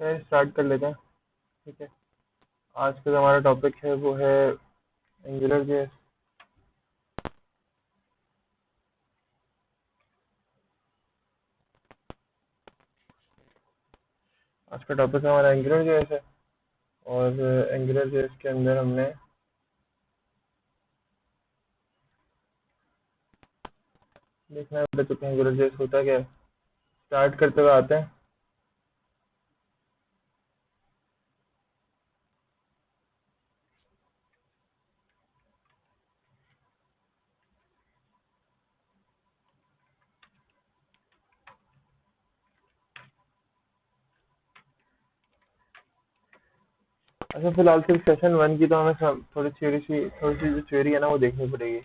खैर स्टार्ट कर लेते हैं। ठीक है, आज का जो हमारा टॉपिक है वो है एंगुलर जेएस। आज का टॉपिक हमारा एंगुलर जेएस है और एंगुलर जेएस के अंदर हमने देखना है बच्चों को एंगुलर जेएस होता क्या है। स्टार्ट करते हुए आते हैं। अच्छा, फिलहाल सिर्फ सेशन 1 की तो हमें थोड़ी सी जो थ्योरी है ना वो देखनी पड़ेगी,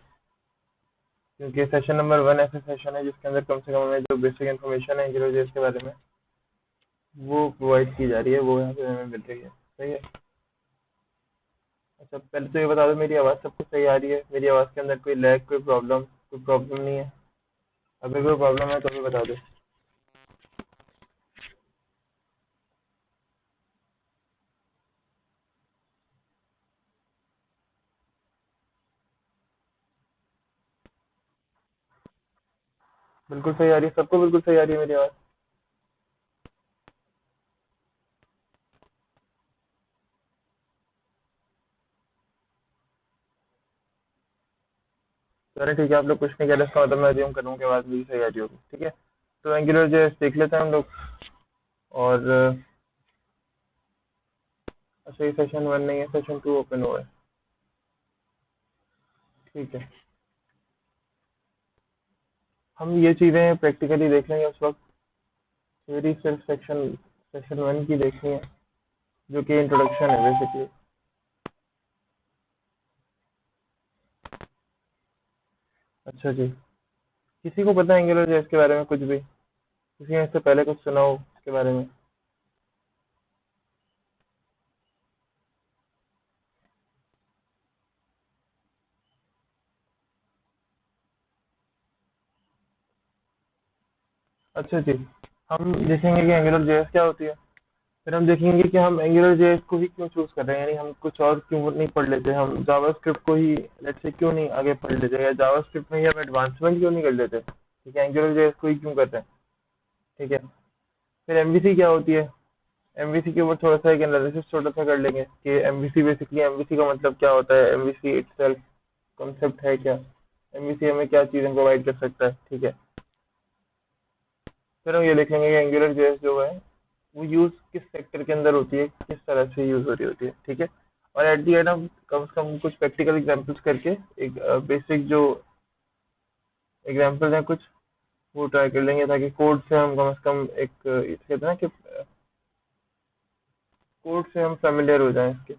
क्योंकि सेशन नंबर 1 ऐसा सेशन है जिसके अंदर कम से कम हमें जो बेसिक इन्फॉर्मेशन है एंगुलर जेएस के बारे में वो प्रोवाइड की जा रही है, वो यहाँ पे हमें मिल रही है। सही है। अच्छा, पहले तो ये बता दो, मेरी आवाज़ सबको सही आ रही है? मेरी आवाज़ के अंदर कोई लैग, कोई प्रॉब्लम नहीं है? अगर कोई प्रॉब्लम है तो भी बता दो। बिल्कुल सही आ रही है सबको? बिल्कुल सही आ रही है मेरी आवाज़? चलो ठीक है, आप लोग कुछ नहीं कह रहे, इसका मतलब मैं अज्यूम करूँ कि आवाज़ मेरी सही आ रही होगी। ठीक है, तो एंगुलर जेएस देख लेते हैं हम लोग। और अच्छा, ये सेशन 1 नहीं है, सेशन 2 ओपन हुआ है। ठीक है, हम ये चीज़ें प्रैक्टिकली देख लेंगे उस वक्त। थ्योरी सिर्फ सेशन 1 की देखनी है, जो कि इंट्रोडक्शन है बेसिकली। अच्छा जी, किसी को पता है एंगुलर जेएस के बारे में कुछ भी? किसी ने इससे पहले कुछ सुना हो इसके बारे में? अच्छा जी, हम देखेंगे कि एंगुलर जेएस क्या होती है। फिर हम देखेंगे कि हम एंगुलर जेएस को ही क्यों चूज कर रहे हैं, यानी हम कुछ और क्यों नहीं पढ़ लेते, हम जावास्क्रिप्ट को ही लेट्स से क्यों नहीं आगे पढ़ लेते, या जावास्क्रिप्ट में ही हम एडवांसमेंट क्यों नहीं कर लेते। ठीक है, एंगुलर जेएस को ही क्यों करते हैं। ठीक है, फिर एमवीसी क्या होती है। एमवीसी के ऊपर थोड़ा सा एक एनालिसिस छोटा सा कर लेंगे कि एमवीसी का मतलब क्या होता है, एमवीसी इटसेल्फ कॉन्सेप्ट है क्या, एमवीसी हमें क्या चीज़ें प्रोवाइड कर सकता है। ठीक है, फिर हम ये देख लेंगे कि एंगुलर जेएस जो है वो यूज किस सेक्टर के अंदर होती है, किस तरह से यूज हो रही होती है। ठीक है, और एट दी एंड हम कम से कम कुछ प्रैक्टिकल एग्जांपल्स करके एक बेसिक जो एग्जांपल है कुछ वो ट्राई कर लेंगे, ताकि कोड से हम कम से कम एक इसे कहते हैं ना कि कोड से हम फेमिलियर हो जाएं इसके।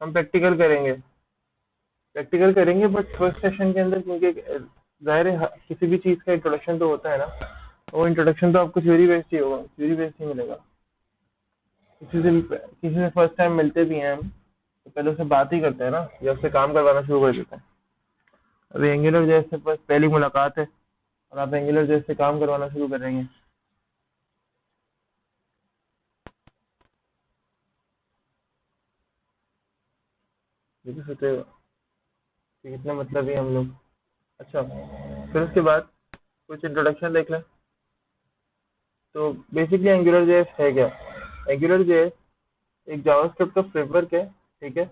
हम प्रैक्टिकल करेंगे बट फर्स्ट सेशन के अंदर, क्योंकि जाहिर है किसी भी चीज़ का इंट्रोडक्शन तो होता है ना, वो इंट्रोडक्शन तो आपको थ्योरी बेस्ड ही होगा, थ्योरी बेस्ड ही मिलेगा। किसी से फर्स्ट टाइम मिलते भी हैं हम तो पहले उससे बात ही करते हैं ना, या उससे काम करवाना शुरू कर देते हैं। अभी एंगुलर जैसे बस पहली मुलाकात है और आप एंगुलर जैसे काम करवाना शुरू करेंगे। ये तो सोचे कि कितने मतलब ही हम लोग। अच्छा, फिर उसके बाद कुछ इंट्रोडक्शन देख लें। तो बेसिकली एंगुलर जेएस है क्या। एंगुलर जेएस एक जावास्क्रिप्ट का फ्रेमवर्क है। ठीक है,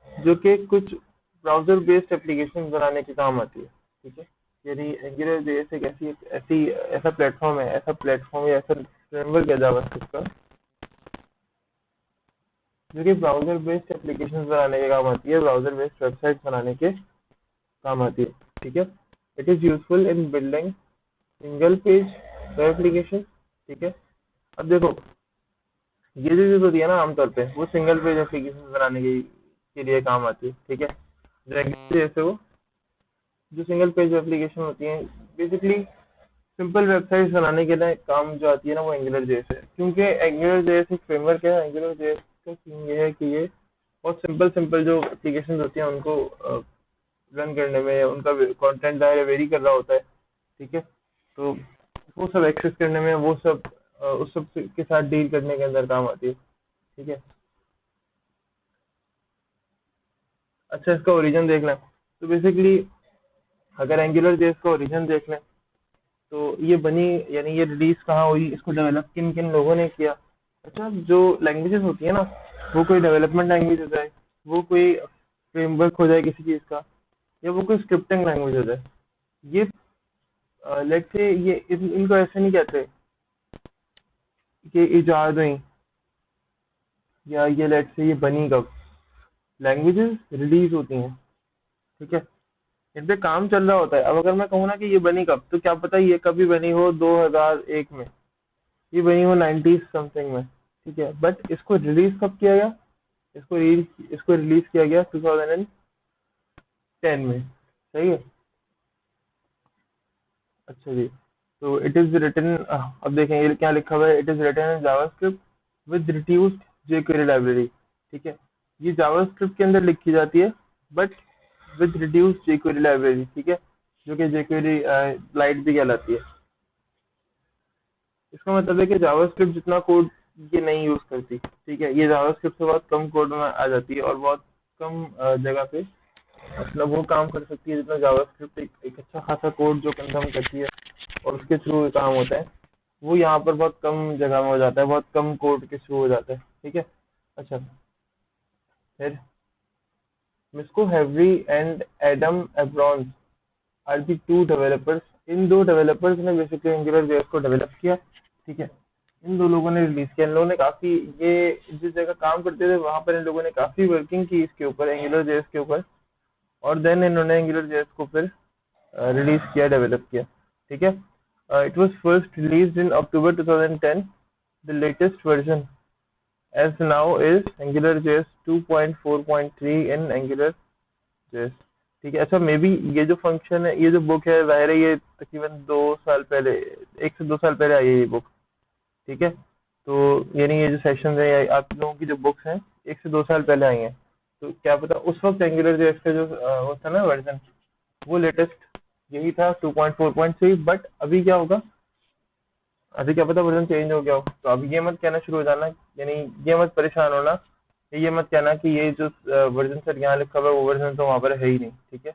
जो कि कुछ ब्राउजर बेस्ड एप्लीकेशन बनाने के काम आती है। ठीक है, यदि एंगुलर जेएस एक ऐसा प्लेटफॉर्म या ऐसा फ्रेमवर्क है जावास्क्रिप्ट का, जो कि ब्राउजर बेस्ड एप्लीकेशन बनाने के काम आती है, ब्राउजर बेस्ड वेबसाइट बनाने के काम आती है। ठीक है, it is useful in building single page web application. ठीक है, अब देखो, ये जो चीज होती है ना आमतौर पे वो सिंगल पेज एप्लीकेशन बनाने के लिए काम आती है। ठीक है, जैसे वो जो सिंगल पेज एप्लीकेशन होती है बेसिकली सिंपल वेबसाइट्स बनाने के लिए काम जो आती है ना, वो एंगुलर जेएस है। क्योंकि एंगुलर जेएस एक फ्रेमवर्क है, एंगुलर जेएस का सीन ये है कि ये बहुत सिंपल सिंपल जो एप्लीकेशन होती हैं उनको रन करने में, उनका कंटेंट दायरा वेरी कर रहा होता है। ठीक है, तो वो सब एक्सेस करने में, वो सब उस सब के साथ डील करने के अंदर काम आती है। ठीक है। अच्छा, इसका ओरिजिन देख लें तो बेसिकली अगर एंगुलर जेएस का ओरिजिन देख लें तो ये बनी, यानी ये रिलीज कहाँ हुई, इसको डेवलप किन किन लोगों ने किया। अच्छा, जो लैंग्वेजेस होती है ना, वो कोई डेवलपमेंट लैंग्वेज हो जाए, वो कोई फ्रेमवर्क हो जाए किसी चीज़ का, या वो कोई स्क्रिप्टिंग लैंग्वेज हो जाए, ये लेट से ये इनको ऐसे नहीं कहते कि इजाद हुई, या ये लेट से ये बनी कब। लैंग्वेजेस रिलीज होती हैं, ठीक है, इन पे काम चल रहा होता है। अब अगर मैं कहूँ ना कि ये बनी कब, तो क्या पता ये कभी बनी हो 2001 में, ये बनी हो 90s समथिंग में, ठीक है, बट इसको रिलीज कब किया गया, इसको रिलीज किया गया 2010 में। सही है। अच्छा जी, तो इट इज रिटन, अब देखें ये क्या लिखा हुआ है, it is written in JavaScript with reduced jQuery library. ठीक है, ये जावास्क्रिप्ट के अंदर लिखी जाती है, but with reduced jQuery library, ठीक है, जो कि jQuery लाइट भी कहलाती है। इसका मतलब है कि जावास्क्रिप्ट जितना कोड ये नहीं यूज करती, ठीक है, ये जावास्क्रिप्ट से बहुत कम कोड में आ जाती है और बहुत कम जगह पे मतलब वो काम कर सकती है जितना जावास्क्रिप्ट एक अच्छा खासा कोड जो कंज्यूम करती है और उसके थ्रू काम होता है, वो यहाँ पर बहुत कम जगह में हो जाता है, बहुत कम कोड के थ्रू हो जाता है। ठीक है। अच्छा, फिर Misko Hevery and Adam Abrons are the two developers. इन दो डेवलपर्स ने बेसिकली एंगुलर जेएस को डेवलप किया। ठीक है, इन दो लोगों ने रिलीज किया। इन लोगों ने काफी, ये जिस जगह काम करते थे वहां पर इन लोगों ने काफी वर्किंग की इसके ऊपर, एंगुलर जेएस के ऊपर, और देन इन्होंने एंगुलर जेएस को फिर रिलीज किया, डेवलप किया। ठीक है, it was first released in October 2010। The latest version as now is AngularJS 2.4.3 in AngularJS। ठीक है। अच्छा, मे बी ये जो फंक्शन है, ये जो बुक है, जाहिर है ये तकरीबन 2 साल पहले, 1 से 2 साल पहले आई है ये बुक। ठीक है, तो यानी ये जो सेशन है या आप लोगों की जो बुक्स हैं 1 से 2 साल पहले आई हैं, तो क्या पता उस वक्त AngularJS का जो वो था ना वर्जन, वो लेटेस्ट यही था 2.4.3। बट अभी क्या होगा, अभी क्या पता वर्जन चेंज हो गया हो। तो अभी ये मत कहना शुरू हो जाना, यानी ये मत परेशान होना, ये मत कहना कि ये जो वर्जन सर यहाँ लिखा हुआ है वो वर्जन तो वहाँ पर है ही नहीं। ठीक है,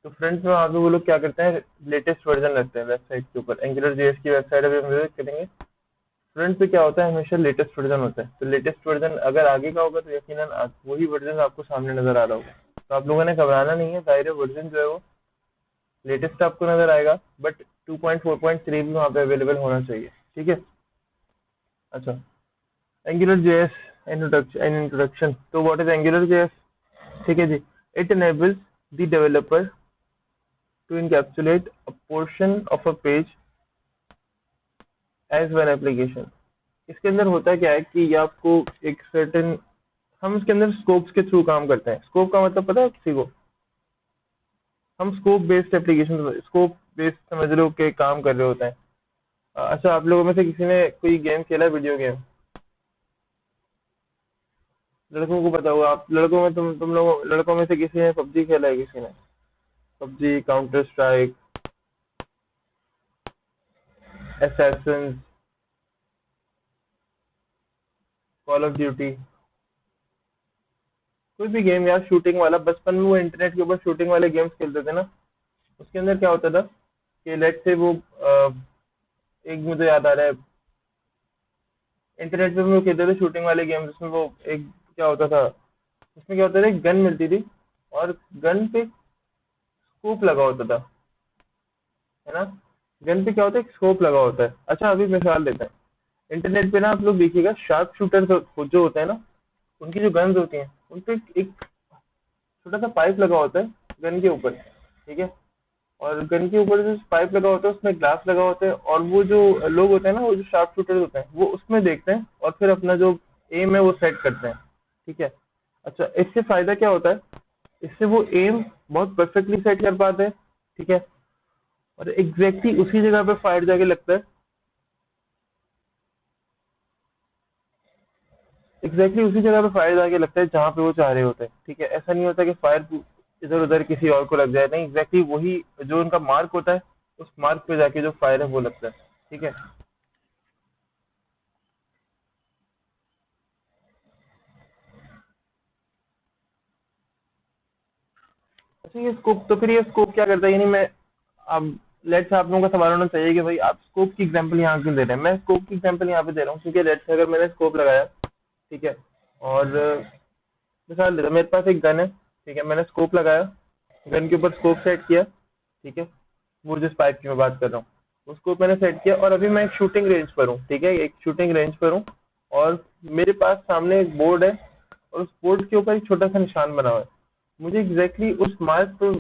तो फ्रेंड्स में वहाँ पे वो लोग क्या करते हैं, लेटेस्ट वर्जन रखते हैं वेबसाइट के ऊपर। एंगुलर जेएस की वेबसाइट अभी हम विजिट करेंगे, फ्रंट पे क्या होता है, हमेशा लेटेस्ट वर्जन होता है। तो लेटेस्ट वर्जन अगर आगे का होगा तो यकीनन वही वर्जन आपको सामने नजर आ रहा होगा। तो आप लोगों ने घबराना नहीं है, दायरे वर्जन जो है वो लेटेस्ट आपको नजर आएगा, बट 2.4.3 भी वहाँ पे अवेलेबल होना चाहिए। ठीक है। अच्छा, एंगुलर जेएस इंट्रोडक्शन। तो व्हाट इज एंगुलर जेएस? ठीक है जी, it enables the developer to encapsulate a portion of a page as one application। इसके अंदर होता क्या है कि ये आपको एक सर्टेन, हम इसके अंदर स्कोप्स के थ्रू काम करते हैं। स्कोप का मतलब पता है किसी को? हम scope based application, scope based समझ लो के काम कर रहे होते हैं। अच्छा, आप लोगों में से किसी ने कोई गेम खेला है, वीडियो गेम? लड़कों को पता होगा, आप लड़कों में तुम लोग लड़कों में से किसी ने पबजी खेला है? किसी ने PUBG, counter strike, assassin, call of duty, कोई भी गेम यार शूटिंग वाला, बचपन में वो इंटरनेट के ऊपर शूटिंग वाले गेम्स खेलते थे ना, उसके अंदर क्या होता था कि लेट से वो एक मुझे याद आ रहा है, इंटरनेट पे भी वो खेलते थे शूटिंग वाले गेम्स। उसमें वो एक क्या होता था, उसमें क्या होता था, एक गन मिलती थी और गन पे स्कोप लगा होता था, है ना। गन पे क्या होता है, एक स्कोप लगा होता है। अच्छा, अभी मिसाल देते हैं, इंटरनेट पे ना आप लोग देखिएगा, शार्प शूटर जो होते हैं ना, उनकी जो गन्स होती हैं उन पे एक छोटा सा पाइप लगा होता है गन के ऊपर। ठीक है, और गन के ऊपर जो पाइप लगा होता है उसमें ग्लास लगा होता है, और वो जो लोग होते हैं ना, वो जो शार्प शूटर होते हैं, वो उसमें देखते हैं और फिर अपना जो एम है वो सेट करते हैं। ठीक है। अच्छा, इससे फायदा क्या होता है, इससे वो एम बहुत परफेक्टली सेट कर पाते हैं। ठीक है, और एग्जैक्टली उसी जगह पे फायर जाके लगता है, एग्जैक्टली उसी जगह पे फायर जाके लगता है जहाँ पे वो चाह रहे होते हैं। ठीक है, ऐसा नहीं होता कि फायर इधर उधर किसी और को लग जाए, नहीं, एग्जैक्टली वही जो उनका मार्क होता है, उस मार्क पे जाके जो फायर है वो लगता है। ठीक है। अच्छा ये स्कोप, तो फिर ये स्कोप क्या करता है, यानी मैं अब लेट्स से आप लोगों का सवाल होना चाहिए कि भाई आप स्कोप की एग्जांपल यहाँ क्यों दे रहे हैं। मैं स्कोप की एग्जांपल यहाँ पे दे रहा हूँ क्योंकि लेट्स से अगर मैंने स्कोप लगाया, ठीक है, और मिसाल दे रहा मेरे पास एक गन है, ठीक है, मैंने स्कोप लगाया, गन के ऊपर स्कोप सेट किया, ठीक है, वो जिस पाइप की मैं बात कर रहा हूँ वो स्कोप मैंने सेट किया, और अभी मैं एक शूटिंग रेंज पर हूँ, ठीक है, एक शूटिंग रेंज पर हूँ, और मेरे पास सामने एक बोर्ड है, और उस बोर्ड के ऊपर एक छोटा सा निशान बना हुआ है। मुझे एग्जैक्टली उस मार्क पे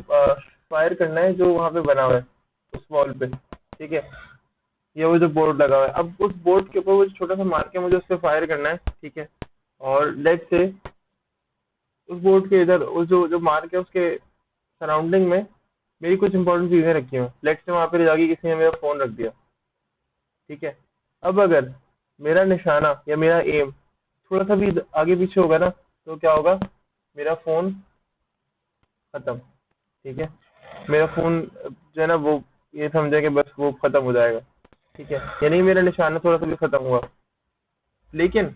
फायर करना है जो वहाँ पे बना हुआ है उस वॉल पे, ठीक है, ये वो जो बोर्ड लगा हुआ है, अब उस बोर्ड के ऊपर वो जो छोटा सा मार्क है मुझे उस पर फायर करना है, ठीक है, और लेट से उस बोर्ड के इधर उस जो जो मार्क है उसके सराउंडिंग में मेरी कुछ इंपॉर्टेंट चीजें रखी हुई हैं, लेट से वहां पे जाके किसी ने मेरा फोन रख दिया, ठीक है। अब अगर मेरा निशाना या मेरा एम थोड़ा सा भी आगे पीछे होगा ना, तो क्या होगा, मेरा फोन खत्म, ठीक है, मेरा फोन जो है ना वो ये समझे कि बस वो खत्म हो जाएगा, ठीक है, यानी मेरा निशाना थोड़ा सा भी खत्म हुआ। लेकिन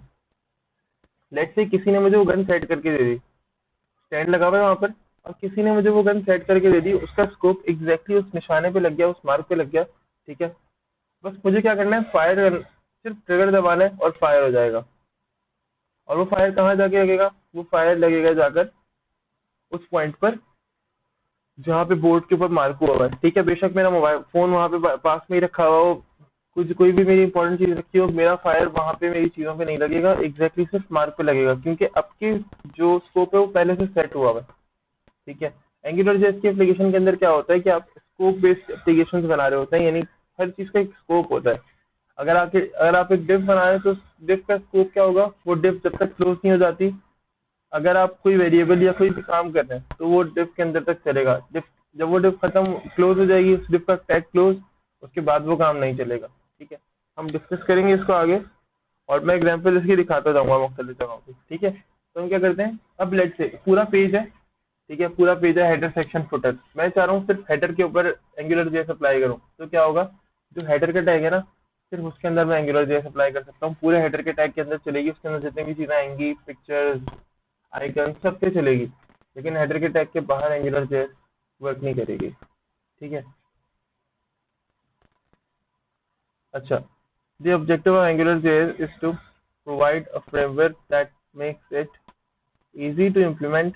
लेट से किसी ने मुझे वो गन सेट करके दे दी, स्टैंड लगा हुआ है वहां पर, और किसी ने मुझे वो गन सेट करके दे दी, उसका स्कोप एग्जैक्टली उस निशाने पे लग गया, उस मार्क पे लग गया, ठीक है, बस मुझे क्या करना है, फायर करना, सिर्फ ट्रिगर दबाना है और फायर हो जाएगा। और वो फायर कहाँ जाके लगेगा, वो फायर लगेगा जाकर उस पॉइंट पर जहाँ पे बोर्ड के ऊपर मार्क हुआ हुआ है, ठीक है, बेशक मेरा मोबाइल फोन वहाँ पे पास में ही रखा हुआ हो, कुछ कोई भी मेरी इंपॉर्टेंट चीज रखी हो, मेरा फायर वहाँ पे मेरी चीजों पे नहीं लगेगा, एग्जैक्टली सिर्फ मार्क पे लगेगा, क्योंकि अब की जो स्कोप है वो पहले से सेट हुआ हुआ है, ठीक है। एंगुलर जेएस की एप्लीकेशन के अंदर क्या होता है कि आप स्कोप बेस्ड एप्लीकेशन बना रहे होते हैं, यानी हर चीज का एक स्कोप होता है। अगर आप एक डिव बना रहे हैं तो डिव का स्कोप क्या होगा, वो डिव जब तक क्लोज नहीं हो जाती, अगर आप कोई वेरिएबल या कोई भी काम कर रहे हैं तो वो डिव के अंदर तक चलेगा, डिव जब वो डिव खत्म क्लोज हो जाएगी, उस डिव का टैग क्लोज, उसके बाद वो काम नहीं चलेगा, ठीक है। हम डिस्कस करेंगे इसको आगे, और मैं एग्जांपल इसकी दिखाता जाऊंगा मुख्तलिफ जगहों पे, ठीक है। तो हम क्या करते हैं, अब लेट से पूरा पेज है, ठीक है, पूरा पेज है हेडर सेक्शन फुटर, मैं चाह रहा हूँ सिर्फ हेडर के ऊपर एंगुलर जेएस अप्लाई करूँ, तो क्या होगा, जो हेडर का टैग है ना, सिर्फ उसके अंदर मैं एंगुलर जेएस अप्लाई कर सकता हूँ, पूरे हेडर के टैग के अंदर चलेगी, उसके अंदर जितनी भी चीजें आएंगी, पिक्चर्स, आइकन, सब पे चलेगी, लेकिन हेडर के टैग के बाहर एंगुलर जेएस वर्क नहीं करेगी, ठीक है। अच्छा, the objective of AngularJS is to provide a framework that makes it easy to implement,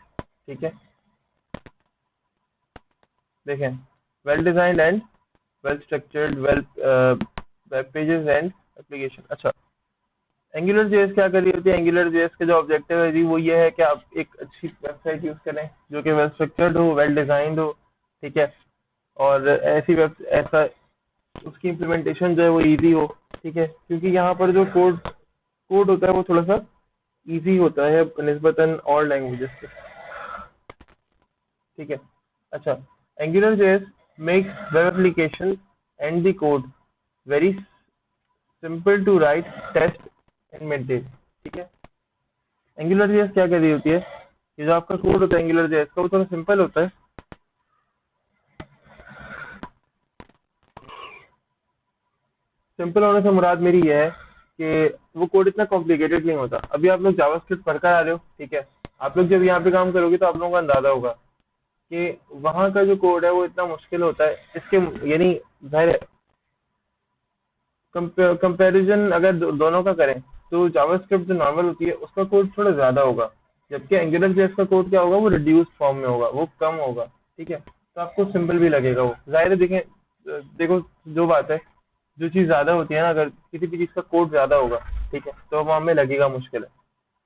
ठीक है, देखें, well designed and well structured web pages and application। अच्छा, एंगुलर जेएस क्या कर रही होती है, एंगुलर जेएस का जो ऑब्जेक्टिव है जी वो ये है कि आप एक अच्छी वेबसाइट यूज करें जो कि वेल स्ट्रक्चर्ड हो, वेल डिजाइंड हो, ठीक है, और ऐसी वेब ऐसा उसकी इम्प्लीमेंटेशन जो है वो इजी हो, ठीक है, क्योंकि यहाँ पर जो कोड कोड होता है वो थोड़ा सा इजी होता है निस्बतन और लैंग्वेजेस से, ठीक है। अच्छा, Angular JS makes web application and the code very simple to write, test and maintain, ठीक है। एंगुलर जेएस क्या कर रही होती है, ये जो आपका कोड होता है एंगुलर जेएस का वो थोड़ा सिंपल होता है, सिंपल होने से मुराद मेरी ये है कि वो कोड इतना कॉम्प्लिकेटेड नहीं होता। अभी आप लोग जावास्क्रिप्ट पढ़कर आ रहे हो, ठीक है, आप लोग जब यहाँ पे काम करोगे तो आप लोगों का अंदाजा होगा कि वहाँ का जो कोड है वो इतना मुश्किल होता है, इसके यानी जाहिर है कंपैरिजन अगर दोनों का करें तो जावास्क्रिप्ट जो नॉर्मल होती है उसका कोड थोड़ा ज्यादा होगा, जबकि एंगुलर जेएस का कोड क्या होगा, वो रिड्यूस्ड फॉर्म में होगा, वो कम होगा, ठीक है, तो आपको सिंपल भी लगेगा वो, जाहिर है। देखें, देखो, जो बात है, जो चीज ज्यादा होती है ना, अगर किसी भी चीज का कोड ज्यादा होगा, ठीक है, तो वो हमें लगेगा मुश्किल है,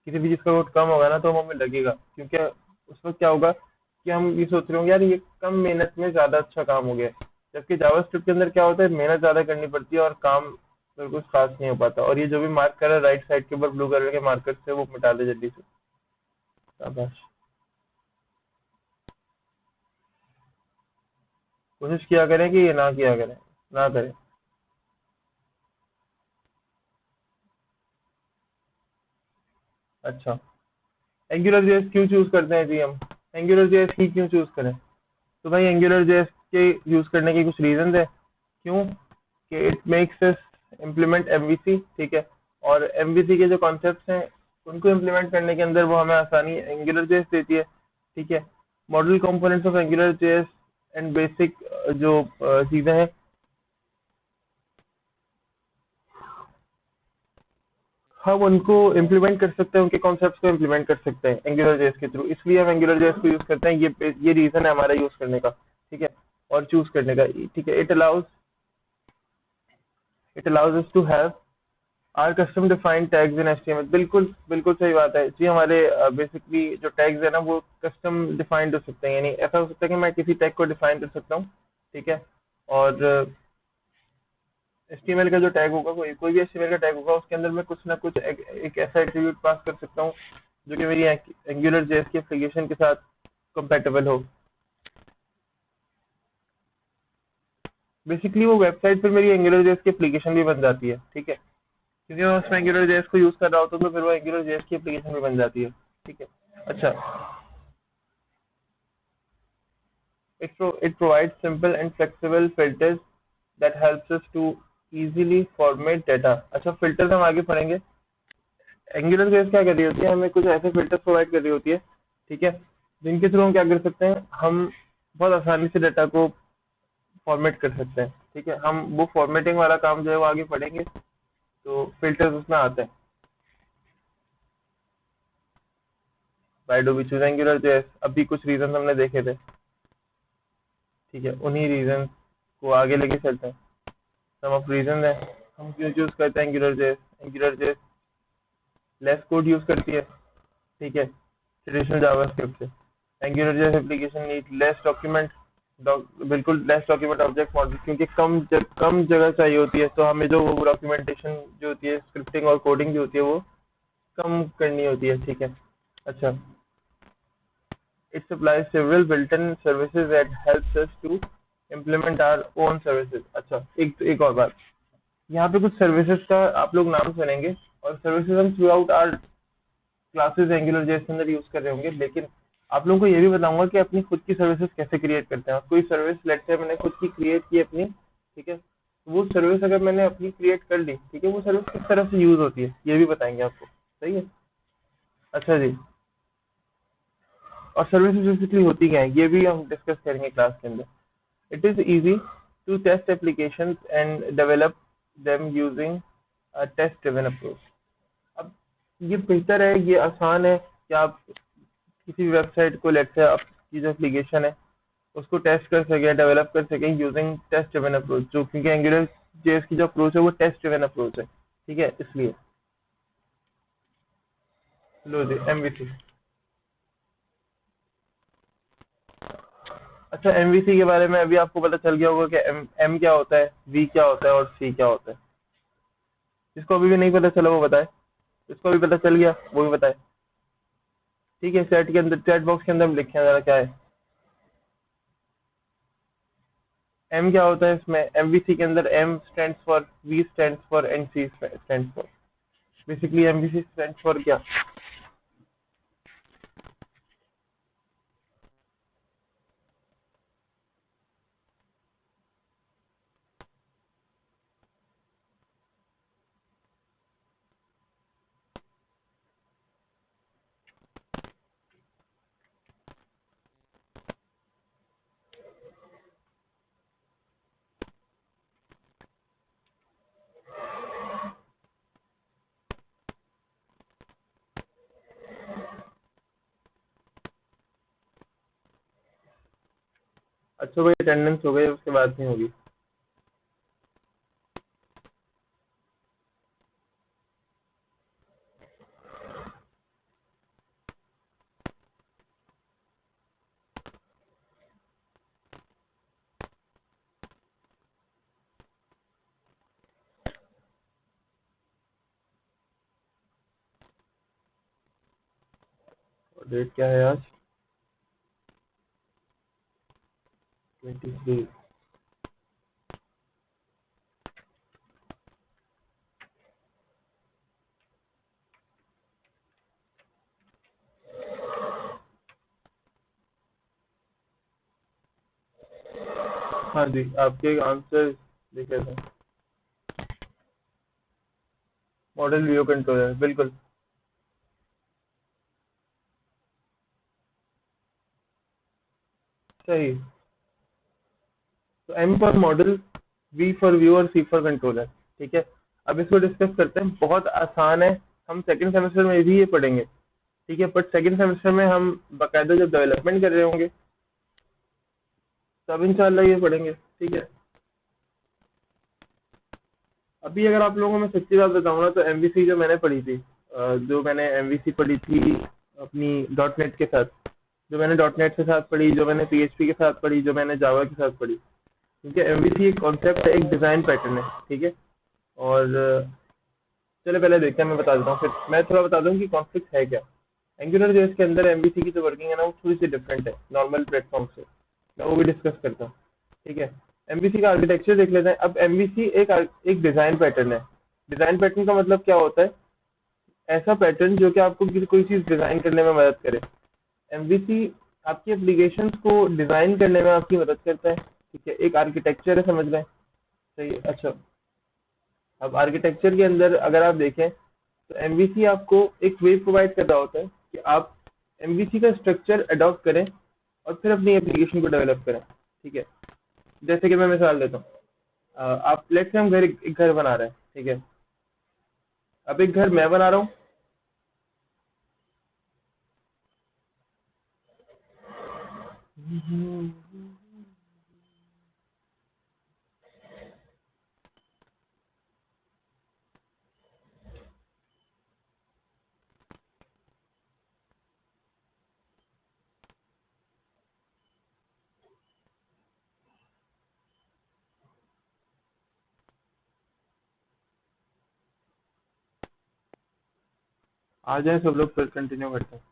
किसी भी चीज का कोड कम होगा ना तो वो हमें लगेगा, क्योंकि उस वक्त क्या होगा कि हम ये सोच रहे होंगे यार ये कम मेहनत में ज्यादा अच्छा काम हो गया है। जबकि जावास्क्रिप्ट के अंदर क्या होता है, मेहनत ज्यादा करनी पड़ती है और काम बिल्कुल खास नहीं हो पाता, और ये जो भी मार्क कर रहा है राइट साइड के ऊपर ब्लू कलर के मार्कर से वो मिटा दे जल्दी से, शाबाश। कोशिश किया करें कि ये ना किया करें, ना करें। अच्छा, एंगुलर जेएस क्यों चूज करते हैं जी हम, एंगुलर जेएस ही क्यों चूज करें, तो भाई एंगुलर जेएस के यूज करने के कुछ रीजन है, क्यों कि it makes us implement MVC, ठीक है। और एमवीसी के जो कॉन्सेप्ट्स हैं उनको इम्प्लीमेंट करने के अंदर वो हमें आसानी एंगुलर जेएस देती है, ठीक है। Model components of angular JS and basic जो चीजें हैं हम उनको इम्प्लीमेंट कर सकते हैं, उनके कॉन्सेप्ट्स को इम्प्लीमेंट कर सकते हैं एंगुलर जेएस के थ्रू, इसलिए हम एंगुलर जेएस को यूज करते हैं। ये रीजन है हमारा यूज करने का, ठीक है, और चूज करने का, ठीक है। It allows us to have our custom defined tags in HTML. बिल्कुल बिल्कुल सही बात है जी। हमारे बेसिकली जो टैग्स है ना वो कस्टम डिफाइंड हो सकते हैं, यानी ऐसा हो सकता है कि मैं किसी टैग को डिफाइन कर सकता हूँ, ठीक है। और एचटीएमएल का जो टैग होगा, कोई कोई भी एचटीएमएल का टैग होगा, उसके अंदर मैं कुछ ना कुछ एक ऐसा एट्रीब्यूट पास कर सकता हूँ जो कि मेरी एंगुलर जेएस की एप्लीकेशन के साथ कंपैटिबल हो। बेसिकली वो वेबसाइट पर मेरी एंगुलर जेएस की एप्लीकेशन भी बन जाती है, ठीक है, क्योंकि मैं उसमें एंगुलर जेएस को यूज कर रहा होता हूँ, तो फिर वो एंगुलर जेएस की एप्लीकेशन भी बन जाती है, ठीक है। अच्छा, it provides simple and flexible filters that helps us to easily format data। अच्छा, फिल्टर्स हम आगे पढ़ेंगे। एंगुलर जेएस क्या कर रही होती है, हमें कुछ ऐसे फिल्टर्स प्रोवाइड कर रही होती है, ठीक है, जिनके थ्रू हम क्या कर सकते हैं, हम बहुत आसानी से डाटा को फॉर्मेट कर सकते हैं, ठीक है। हम वो फॉर्मेटिंग वाला काम जो है वो आगे पढ़ेंगे, तो फिल्टर्स उसमें आते हैं। Why do we choose Angular JS, अभी कुछ रीजन हमने देखे थे, ठीक है, उन्हीं रीजन को आगे लेके चलते हैं। सम ऑफ रीजन है हम क्यों चूज करते हैं angular JS. Angular JS less code use करती है, ठीक है, ट्रेडिशनल जावास्क्रिप्ट से। Angular JS application need less document, बिल्कुल लेस डॉक्यूमेंट ऑब्जेक्ट मॉडल, क्योंकि कम जगह चाहिए होती है, तो हमें जो वो डॉक्यूमेंटेशन जो होती है, स्क्रिप्टिंग और कोडिंग जो होती है वो कम करनी होती है, ठीक है। अच्छा, it supplies several built-in services that helps us to implement our own services। अच्छा, एक और बात, यहाँ पे कुछ सर्विसेज का आप लोग नाम सुनेंगे, और सर्विसेज हम throughout our classes Angular JS के अंदर यूज कर रहे होंगे, लेकिन आप लोगों को ये भी बताऊंगा कि अपनी खुद की सर्विसेज कैसे क्रिएट करते हैं। कोई सर्विस लेट्स से मैंने खुद की क्रिएट की अपनी, ठीक है, तो वो सर्विस अगर मैंने अपनी क्रिएट कर ली, ठीक है, वो सर्विस किस तरह से यूज होती है ये भी बताएंगे आपको, सही है। अच्छा जी, और सर्विसेज बेसिकली होती क्या है ये भी हम डिस्कस करेंगे क्लास के अंदर। It is easy to test applications and develop them using a test-driven approach। अब ये बेहतर है, ये आसान है कि आप किसी वेबसाइट को, लेट्स से आपकी जो एप्लीकेशन है उसको टेस्ट कर सके, डेवलप कर सके यूजिंग टेस्ट ड्रिवन अप्रोच, जो क्योंकि एंगुलर जेएस की जो अप्रोच है वो टेस्ट ड्रिवन अप्रोच है, ठीक है, इसलिए। लो जी, एमवीसी। अच्छा, एमवीसी के बारे में अभी आपको पता चल गया होगा कि एम क्या होता है, वी क्या होता है और सी क्या होता है। जिसको अभी भी नहीं पता चला वो बताए, जिसको अभी पता चल गया वो भी बताए, ठीक है। चैट के अंदर, चैट बॉक्स के अंदर हम लिखे जरा क्या है एम क्या होता है इसमें। एमवीसी के अंदर M stands for, V stands for and C stands for. Basically MVC stands for क्या। अच्छा भाई, अटेंडेंस हो गई, उसके बाद नहीं होगी। डेट क्या है आज, 23। हाँ जी, आपके आंसर देखे थे। मॉडल व्यू कंट्रोलर, बिल्कुल सही। तो M for model, V for view और सी फॉर कंट्रोलर। ठीक है, अब इसको डिस्कस करते हैं, बहुत आसान है। हम सेकंड सेमेस्टर में भी ये पढ़ेंगे। ठीक है, बट सेकंड सेमेस्टर में हम बाकायदा जब डेवलपमेंट कर रहे होंगे तब इंशाल्लाह ये पढ़ेंगे। ठीक है, अभी अगर आप लोगों को मैं सच्ची बात बताऊँ ना, तो एमवीसी जो मैंने पढ़ी थी, जो मैंने एमवीसी पढ़ी थी अपनी डॉट नेट के साथ, जो मैंने डॉट नेट के साथ पढ़ी, जो मैंने पीएचपी के साथ पढ़ी, जो मैंने जावा के साथ पढ़ी, क्योंकि एमवीसी एक कॉन्सेप्ट है, एक डिजाइन पैटर्न है। ठीक है, और चलो पहले देखते हैं, मैं बता देता हूँ, फिर मैं थोड़ा बता दूँ कि कॉन्फ्लिक्ट है क्या। एंगुलर जेएस के अंदर एमवीसी की जो वर्किंग है ना, वो थोड़ी सी डिफरेंट है नॉर्मल प्लेटफॉर्म से। मैं वो भी डिस्कस करता हूँ। ठीक है, एमवीसी का आर्किटेक्चर देख लेते हैं। अब एमवीसी एक डिजाइन पैटर्न है। डिजाइन पैटर्न का मतलब क्या होता है? ऐसा पैटर्न जो कि आपको किसी कोई चीज डिजाइन करने में मदद करे। एमवीसी आपकी एप्लीकेशन को डिजाइन करने में आपकी मदद करता है। ठीक है, एक आर्किटेक्चर है, समझ लें। सही है, अच्छा। अब आर्किटेक्चर के अंदर अगर आप देखें, तो एमवीसी आपको एक वे प्रोवाइड कर रहा होता है कि आप एमवीसी का स्ट्रक्चर अडॉप्ट करें और फिर अपनी एप्लीकेशन को डेवलप करें। ठीक है, जैसे कि मैं मिसाल देता हूँ। आप लेट्स से हम एक घर बना रहे हैं। ठीक है, अब एक घर मैं बना रहा हूँ। आ जाए सब लोग, फिर कंटिन्यू करते हैं।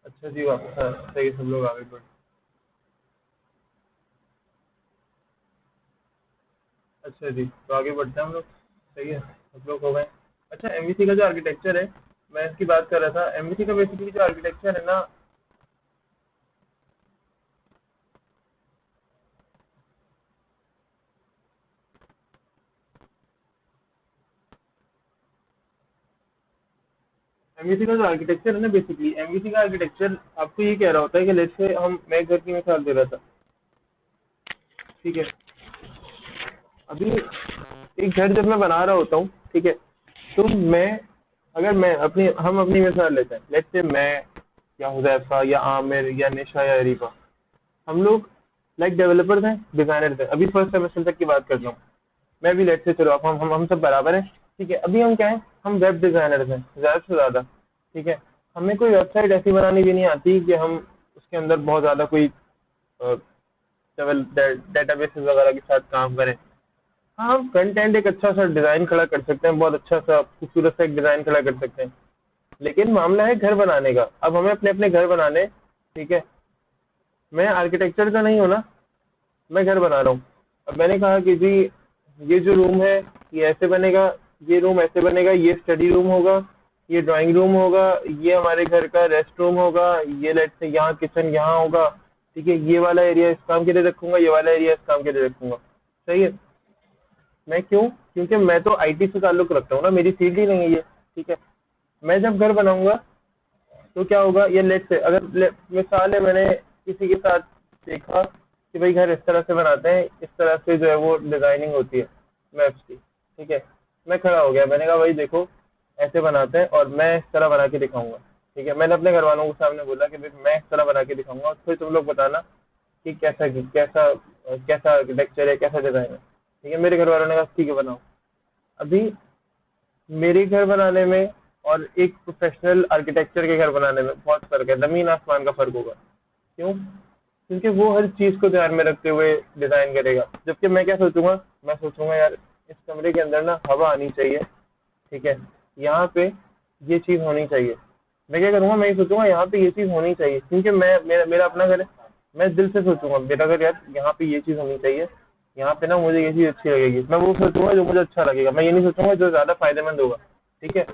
अच्छा जी, वापस सही है, सब लोग आगे बढ़। अच्छा जी, तो आगे बढ़ते हैं हम लोग। सही है, सब लोग हो गए। अच्छा, एमवीसी का जो आर्किटेक्चर है, मैं इसकी बात कर रहा था। एमवीसी का बेसिकली जो आर्किटेक्चर है ना, एमवीसी का जो आर्किटेक्चर है ना, बेसिकली एमवीसी का आर्किटेक्चर आपको ये कह रहा होता है कि लेट्स से मैं घर की मिसाल दे रहा था, ठीक है। अभी एक घर जब मैं बना रहा होता हूँ, ठीक है, तो अगर मैं हम अपनी मिसाल लेते हैं, लेट्स से मैं या हुजैफा या आमिर या निशा या अरीफा, हम लोग लाइक डेवलपर्स हैं, डिजाइनर्स हैं। अभी फर्स्ट सेमेस्टर तक की बात कर रहा हूँ मैं भी, लेट्स से चलो आप हम सब बराबर हैं, ठीक है। अभी हम क्या हैं, हम वेब डिजाइनर्स हैं ज़्यादा से ज़्यादा, ठीक है। हमें कोई वेबसाइट ऐसी बनानी भी नहीं आती कि हम उसके अंदर बहुत ज़्यादा कोई डेटाबेसेस वगैरह के साथ काम करें। हाँ, हम फ्रंट एंड एक अच्छा सा डिज़ाइन खड़ा कर सकते हैं, बहुत अच्छा सा खूबसूरत सा एक डिज़ाइन खड़ा कर सकते हैं, लेकिन मामला है घर बनाने का। अब हमें अपने अपने घर बनाने, ठीक है। मैं आर्किटेक्चर का नहीं हूँ ना, मैं घर बना रहा हूँ। अब मैंने कहा कि जी ये जो रूम है ये ऐसे बनेगा, ये रूम ऐसे बनेगा, ये स्टडी रूम होगा, ये ड्राइंग रूम होगा, ये हमारे घर का रेस्ट रूम होगा, ये लेट से यहाँ किचन यहाँ होगा, ठीक है। ये वाला एरिया इस काम के लिए रखूंगा, ये वाला एरिया इस काम के लिए रखूंगा, सही है। मैं क्यों? क्योंकि मैं तो आईटी से ताल्लुक रखता हूँ ना, मेरी फील्ड ही नहीं है ये, ठीक है। मैं जब घर बनाऊंगा तो क्या होगा, ये लेट से अगर मिसाल है, मैंने किसी के साथ देखा कि भाई घर इस तरह से बनाते हैं, इस तरह से जो है वो डिजाइनिंग होती है मैप्स की, ठीक है। मैं खड़ा हो गया, मैंने कहा भाई देखो ऐसे बनाते हैं और मैं इस तरह बना के दिखाऊंगा, ठीक है। मैंने अपने घर वालों के सामने बोला कि भाई मैं इस तरह बना के दिखाऊंगा, और फिर तुम लोग बताना कि कैसा कैसा आर्किटेक्चर है, कैसा डिजाइन है, ठीक है। मेरे घर वालों ने कहा ठीक है बनाओ। अभी मेरे घर बनाने में और एक प्रोफेशनल आर्किटेक्चर के घर बनाने में बहुत फर्क है, जमीन आसमान का फर्क होगा। क्यों? क्योंकि वो हर चीज को ध्यान में रखते हुए डिजाइन करेगा, जबकि मैं क्या सोचूंगा, मैं सोचूंगा यार इस कमरे के अंदर ना हवा आनी चाहिए, ठीक है, यहाँ पे ये चीज होनी चाहिए। मैं क्या करूंगा, मैं ये सोचूंगा यहाँ पे ये चीज होनी चाहिए, क्योंकि मेरा अपना घर है। मैं दिल से सोचूंगा मेरा घर यार यहाँ पे ये चीज होनी चाहिए, यहाँ पे ना मुझे ये चीज अच्छी लगेगी। मैं वो सोचूंगा जो मुझे अच्छा लगेगा, मैं ये नहीं सोचूंगा जो ज्यादा फायदेमंद होगा, ठीक है।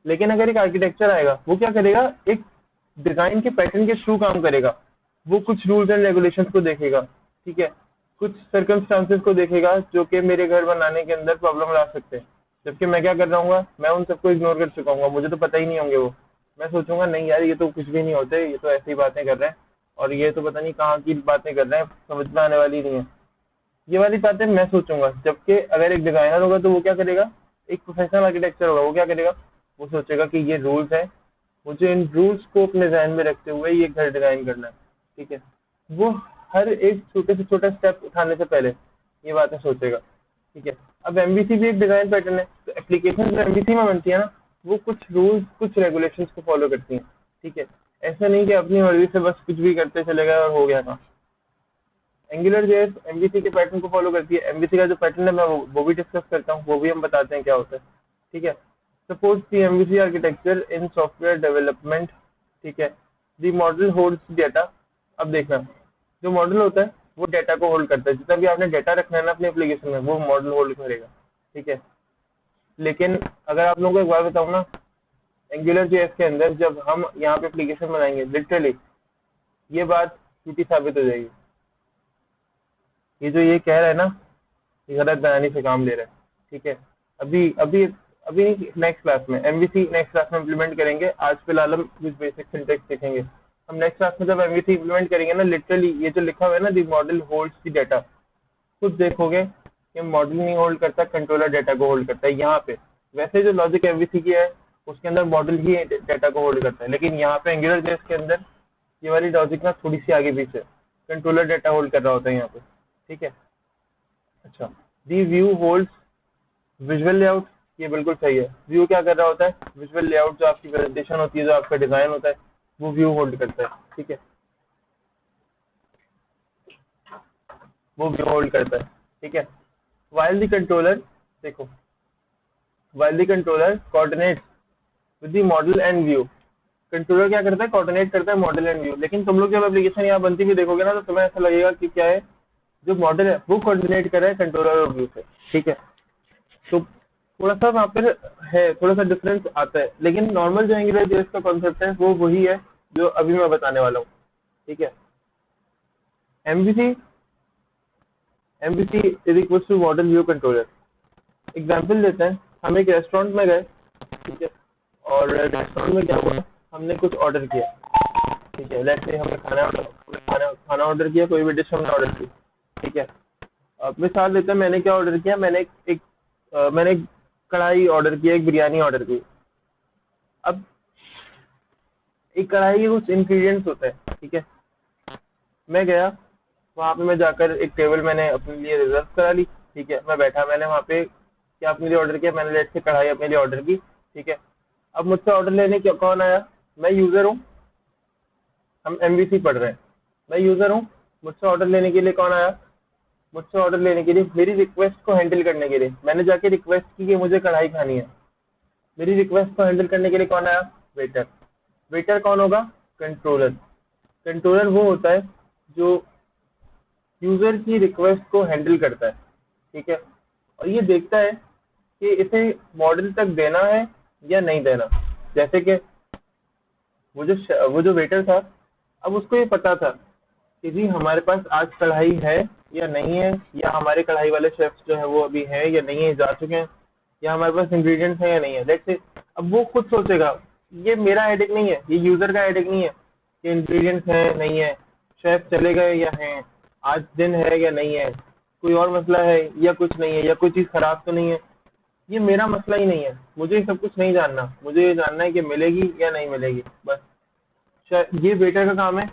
लेकिन अगर एक आर्किटेक्चर आएगा, वो क्या करेगा, एक डिजाइन के पैटर्न के थ्रू काम करेगा। वो कुछ रूल्स एंड रेगुलेशंस को देखेगा, ठीक है, कुछ सर्कमस्टांसेस को देखेगा जो कि मेरे घर बनाने के अंदर प्रॉब्लम ला सकते हैं। जबकि मैं क्या कर रहा हूँ, मैं उन सबको इग्नोर कर चुका हूँ, मुझे तो पता ही नहीं होंगे वो। मैं सोचूंगा नहीं यार ये तो कुछ भी नहीं होते, ये तो ऐसी ही बातें कर रहे हैं, और ये तो पता नहीं कहाँ की बातें कर रहे हैं, समझ में आने वाली नहीं है। ये वाली बातें मैं सोचूंगा। जबकि अगर एक डिजाइनर होगा तो वो क्या करेगा, एक प्रोफेशनल आर्किटेक्चर होगा, वो क्या करेगा, वो सोचेगा कि ये रूल्स है, मुझे इन रूल्स को अपने ध्यान में रखते हुए ये घर डिजाइन करना है, ठीक है। वो हर एक छोटे से छोटा स्टेप उठाने से पहले ये बातें सोचेगा, ठीक है। अब एमवीसी भी एक डिजाइन पैटर्न है, तो एप्लीकेशन जो एमवीसी में बनती है ना, वो कुछ रूल्स कुछ रेगुलेशंस को फॉलो करती हैं, ठीक है। ऐसा नहीं कि अपनी मर्जी से बस कुछ भी करते चले गए और हो गया काम। एंगुलर जेएस एमवीसी के पैटर्न को फॉलो करती है। एमवीसी का जो पैटर्न है मैं वो भी डिस्कस करता हूँ, वो भी हम बताते हैं क्या होता है, ठीक है। सपोर्ट दी एमवीसी आर्किटेक्चर इन सॉफ्टवेयर डेवलपमेंट, ठीक है। दी मॉडल होल्ड्स डेटा। अब देखना, जो मॉडल होता है वो डेटा को होल्ड करता है, जितना भी आपने डेटा रखना है ना अपनी एप्लीकेशन में, वो मॉडल होल्ड करेगा, ठीक है। लेकिन अगर आप लोगों को एक बात बताऊँ ना, एंगुलर जेएस के अंदर जब हम यहाँ पे एप्लीकेशन बनाएंगे, लिटरली ये बात झूठी साबित हो जाएगी। ये जो ये कह रहा है ना, ये गलत बयानी से काम ले रहा है, ठीक है। अभी अभी अभी नेक्स्ट क्लास में एमवीसी नेक्स्ट क्लास में इम्प्लीमेंट करेंगे। आज फिलहाल हम कुछ बेसिक सिंटेक्स सीखेंगे। हम नेक्स्ट क्लास में जब एमवीसी इम्प्लीमेंट करेंगे ना, लिटरली ये जो लिखा हुआ है ना, दी मॉडल होल्ड्स दी डेटा, खुद देखोगे कि मॉडल नहीं होल्ड करता, कंट्रोलर डेटा को होल्ड करता है यहाँ पे। वैसे जो लॉजिक एमवीसी की है उसके अंदर मॉडल ही डेटा को होल्ड करता है, लेकिन यहाँ पे एंगुलर जेएस के अंदर ये वाली लॉजिक ना थोड़ी सी आगे पीछे, कंट्रोलर डेटा होल्ड कर रहा होता है यहाँ पे, ठीक है। अच्छा, दी व्यू होल्ड्स विजुअल लेआउट, ये बिल्कुल सही है। व्यू क्या कर रहा होता है, विजुअल लेआउट जो आपकी प्रेजेंटेशन होती है, जो आपका डिजाइन होता है, वो व्यू होल्ड करता है, ठीक है, वो व्यू होल्ड करता है, ठीक है। वाइल द कंट्रोलर, देखो, while the controller coordinate with the model and view. Controller क्या करता है, कोऑर्डिनेट करता है मॉडल एंड व्यू। लेकिन तुम लोग जब एप्लीकेशन यहाँ बनती हुई देखोगे ना, तो तुम्हें ऐसा लगेगा कि क्या है, जो मॉडल है वो कोऑर्डिनेट कर रहा है कंट्रोलर और व्यू से, ठीक है। तो थोड़ा सा वहाँ पर है, थोड़ा सा डिफरेंस आता है, लेकिन नॉर्मल जो एंगुलर जेएस का कॉन्सेप्ट है वो वही है जो अभी मैं बताने वाला हूँ, ठीक है। MVC MVC is equal to model view controller. Example देते हैं, हम एक रेस्टोरेंट में गए, ठीक है, और रेस्टोरेंट में क्या हुआ, हमने कुछ ऑर्डर किया, ठीक है, लेट्स से हमने खाना ऑर्डर किया, कोई भी डिश हमने ऑर्डर की, ठीक है। अब मिसाल देते हैं, मैंने क्या ऑर्डर किया, मैंने एक कढ़ाई ऑर्डर किया, एक बिरयानी ऑर्डर की। अब एक कढ़ाई के कुछ इंग्रेडिएंट्स होते हैं, ठीक है। मैं गया वहाँ पे, मैं जाकर एक टेबल मैंने अपने लिए रिजर्व करा ली, ठीक है। मैं बैठा, मैंने वहाँ पे क्या अपने लिए ऑर्डर किया, मैंने लेट से कढ़ाई अपने लिए ऑर्डर की, ठीक है। अब मुझसे ऑर्डर लेने क्या कौन आया, मैं यूज़र हूँ, हम एमवीसी पढ़ रहे हैं, मैं यूज़र हूँ, मुझसे ऑर्डर लेने के लिए कौन आया, मुझसे ऑर्डर लेने के लिए, मेरी रिक्वेस्ट को हैंडल करने के लिए मैंने जाके रिक्वेस्ट की कि मुझे कढ़ाई खानी है। मेरी रिक्वेस्ट को हैंडल करने के लिए कौन आया, वेटर। वेटर कौन होगा, कंट्रोलर। कंट्रोलर वो होता है जो यूजर की रिक्वेस्ट को हैंडल करता है, ठीक है, और ये देखता है कि इसे मॉडल तक देना है या नहीं देना। जैसे कि वो जो वेटर था, अब उसको ये पता था कि जी हमारे पास आज कढ़ाई है या नहीं है, या हमारे कढ़ाई वाले शेफ्स जो है वो अभी है या नहीं है, जा चुके हैं, या हमारे पास इंग्रेडिएंट्स है या नहीं है, लेट्स से। अब वो खुद सोचेगा, ये मेरा हेडेक नहीं है, ये यूजर का हेडेक नहीं है कि इंग्रेडिएंट्स है नहीं है, शेफ चले गए या हैं, आज दिन है या नहीं है, कोई और मसला है या कुछ नहीं है, या कोई चीज़ खराब तो नहीं है। ये मेरा मसला ही नहीं है, मुझे ये सब कुछ नहीं जानना, मुझे ये जानना है कि मिलेगी या नहीं मिलेगी, बस। ये वेटर का काम है,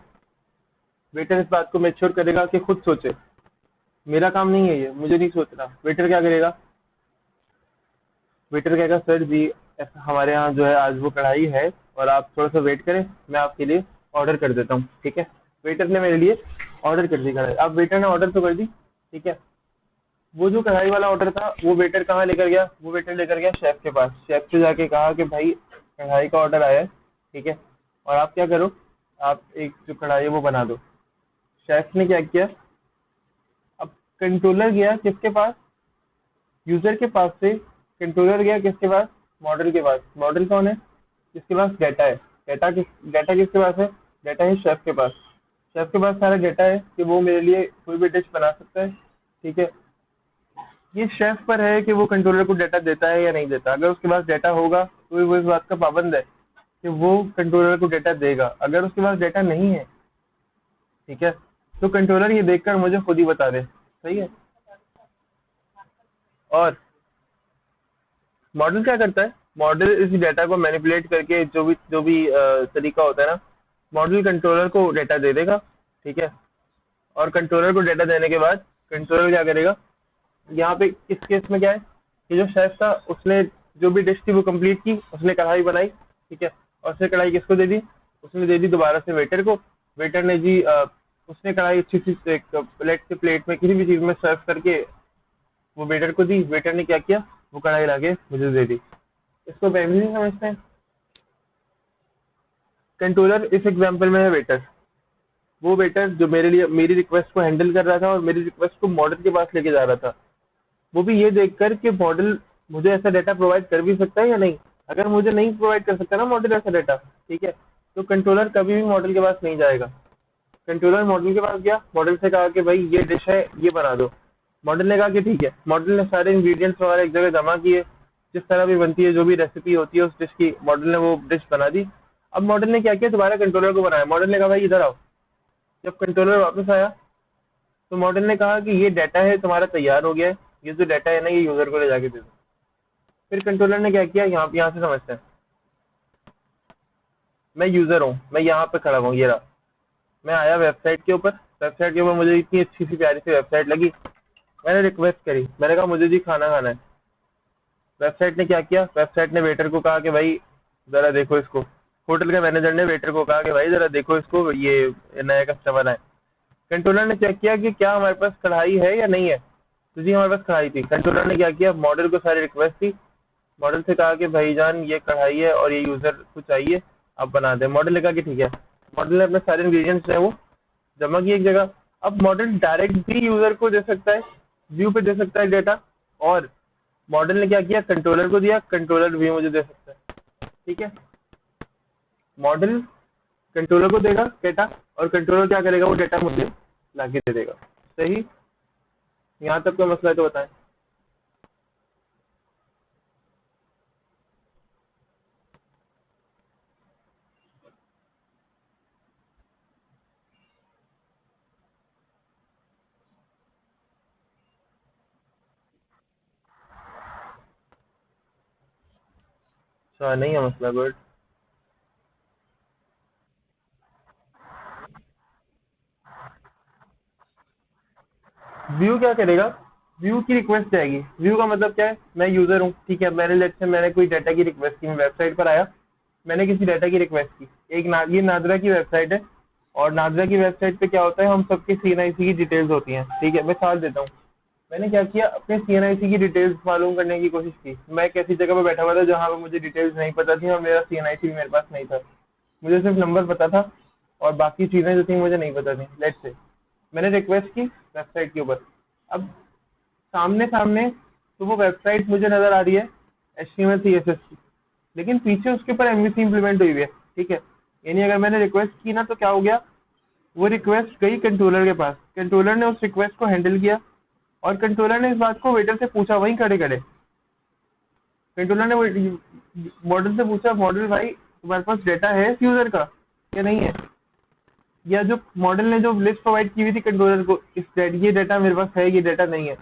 वेटर इस बात को मेच्योर करेगा कि खुद सोचे। मेरा काम नहीं है ये, मुझे नहीं सोचना। वेटर क्या करेगा, वेटर कहेगा सर जी ऐसा हमारे यहाँ जो है आज वो कढ़ाई है, और आप थोड़ा सा वेट करें, मैं आपके लिए ऑर्डर कर देता हूँ, ठीक है। वेटर ने मेरे लिए ऑर्डर कर दी कढ़ाई। अब वेटर ने ऑर्डर तो कर दी, ठीक है। वो जो कढ़ाई वाला ऑर्डर था, वो वेटर कहाँ लेकर गया, वो वेटर लेकर गया शेफ के पास। शेफ से जाके कहा कि भाई कढ़ाई का ऑर्डर आया है, ठीक है, और आप क्या करो, आप एक जो कढ़ाई है वो बना दो। शेफ ने क्या किया, अब कंट्रोलर गया किसके पास, यूजर के पास से कंट्रोलर गया किसके पास, मॉडल के पास। मॉडल कौन है, जिसके पास डेटा है। डेटा किसके पास है, डेटा है शेफ के पास। शेफ के पास सारा डेटा है कि वो मेरे लिए कोई भी डिश बना सकता है, ठीक है। ये शेफ पर है कि वो कंट्रोलर को डाटा देता है या नहीं देता। अगर उसके पास डाटा होगा तो वो इस बात का पाबंद है कि वो कंट्रोलर को डाटा देगा। अगर उसके पास डाटा नहीं है, ठीक है, तो कंट्रोलर ये देखकर मुझे खुद ही बता दे, सही है। और मॉडल क्या करता है, मॉडल इस डाटा को मैनिपुलेट करके जो भी तरीका होता है ना, मॉडल कंट्रोलर को डाटा दे देगा, ठीक है। और कंट्रोलर को डाटा देने के बाद कंट्रोलर क्या करेगा, यहाँ पे इस केस में क्या है कि जो शेफ था उसने जो भी डिश थी वो कंप्लीट की, उसने कढ़ाई बनाई, ठीक है, और उसने कढ़ाई किसको दे दी, उसने दे दी दोबारा से वेटर को। वेटर ने जी उसने कढ़ाई अच्छी सी एक प्लेट में किसी भी चीज़ में सर्व करके वो वेटर को दी। वेटर ने क्या किया, वो कढ़ाई लाके मुझे दे दी। इसको फैमिली नहीं समझते हैं। कंट्रोलर इस एग्जाम्पल में है वेटर, वो वेटर जो मेरे लिए मेरी रिक्वेस्ट को हैंडल कर रहा था और मेरी रिक्वेस्ट को मॉडल के पास लेके जा रहा था, वो भी ये देखकर कि मॉडल मुझे ऐसा डेटा प्रोवाइड कर भी सकता है या नहीं। अगर मुझे नहीं प्रोवाइड कर सकता ना मॉडल ऐसा डेटा, ठीक है, तो कंट्रोलर कभी भी मॉडल के पास नहीं जाएगा। कंट्रोलर मॉडल के पास गया, मॉडल से कहा कि भाई ये डिश है, ये बना दो। मॉडल ने कहा कि ठीक है। मॉडल ने सारे इंग्रेडिएंट्स वगैरह एक जगह जमा किए, जिस तरह भी बनती है, जो भी रेसिपी होती है उस डिश की, मॉडल ने वो डिश बना दी। अब मॉडल ने क्या किया, दोबारा कंट्रोलर को बनाया। मॉडल ने कहा भाई इधर आओ। जब कंट्रोलर वापस आया तो मॉडल ने कहा कि ये डाटा है तुम्हारा तैयार हो गया है, ये जो डाटा है ना ये यूजर को ले जाके दे दो। फिर कंट्रोलर ने क्या किया, यहाँ से समझते हैं। मैं यूजर हूँ, मैं यहाँ पे खड़ा हूँ, ये रहा। मैं आया वेबसाइट के ऊपर, मुझे इतनी अच्छी सी प्यारी सी वेबसाइट लगी। मैंने रिक्वेस्ट करी, मैंने कहा मुझे जी खाना खाना है। वेबसाइट ने क्या किया, वेबसाइट ने वेटर को कहा कि भाई जरा देखो इसको। होटल के मैनेजर ने वेटर को कहा कि भाई जरा देखो इसको, ये नया कस्टमर है। कंट्रोलर ने चेक किया कि क्या हमारे पास कढ़ाई है या नहीं है, तो जी हमारे पास कढ़ाई थी। कंट्रोलर ने क्या किया, मॉडल को सारी रिक्वेस्ट दी, मॉडल से कहा कि भाईजान ये कढ़ाई है और ये यूजर को चाहिए, आप बना दें। मॉडल ने कहा कि ठीक है। मॉडल ने अपने सारे इंग्रेडिएंट्स है वो जमा किए एक जगह। अब मॉडल डायरेक्ट भी यूजर को दे सकता है, व्यू पे दे सकता है डेटा, और मॉडल ने क्या किया, कंट्रोलर को दिया, कंट्रोलर भी मुझे दे सकता है, ठीक है। मॉडल कंट्रोलर को देगा डेटा, और कंट्रोलर क्या करेगा, वो डेटा मुझे लाके दे देगा। सही, यहाँ तक कोई मसला है तो बताएं। अच्छा नहीं है मसला, गुड। व्यू क्या करेगा? व्यू की रिक्वेस्ट जाएगी। व्यू का मतलब क्या है? मैं यूजर हूँ, ठीक है, मैंने लेट से मैंने कोई डाटा की रिक्वेस्ट की, मैं वेबसाइट पर आया, मैंने किसी डाटा की रिक्वेस्ट की। ये नादरा की वेबसाइट है, और नादरा की वेबसाइट पे क्या होता है, हम सबके सीएनआईसी की डिटेल्स होती हैं, ठीक है, मैं साथ देता हूँ। मैंने क्या किया, अपने सीएनआईसी की डिटेल्स मालूम करने की कोशिश की। मैं एक ऐसी जगह पे बैठा हुआ था जहाँ पे मुझे डिटेल्स नहीं पता थी, और मेरा सीएनआईसी भी मेरे पास नहीं था। मुझे सिर्फ नंबर पता था, और बाकी चीजें जो थी मुझे नहीं पता थी। लेट से मैंने रिक्वेस्ट की वेबसाइट के ऊपर। अब सामने सामने तो वो वेबसाइट मुझे नजर आ रही है HTML CSS की, लेकिन पीछे उसके ऊपर MVC इंप्लीमेंट हुई हुई है, ठीक है। यानी अगर मैंने रिक्वेस्ट की ना, तो क्या हो गया, वो रिक्वेस्ट गई कंट्रोलर के पास, कंट्रोलर ने उस रिक्वेस्ट को हैंडल किया, और कंट्रोलर ने इस बात को वेटर से पूछा, वहीं खड़े खड़े कंट्रोलर ने मॉडल से पूछा, मॉडल भाई तुम्हारे पास डेटा है इस यूजर का या नहीं है? या जो मॉडल ने जो लिस्ट प्रोवाइड की हुई थी कंट्रोलर को, ये डाटा मेरे पास है, ये डाटा नहीं है।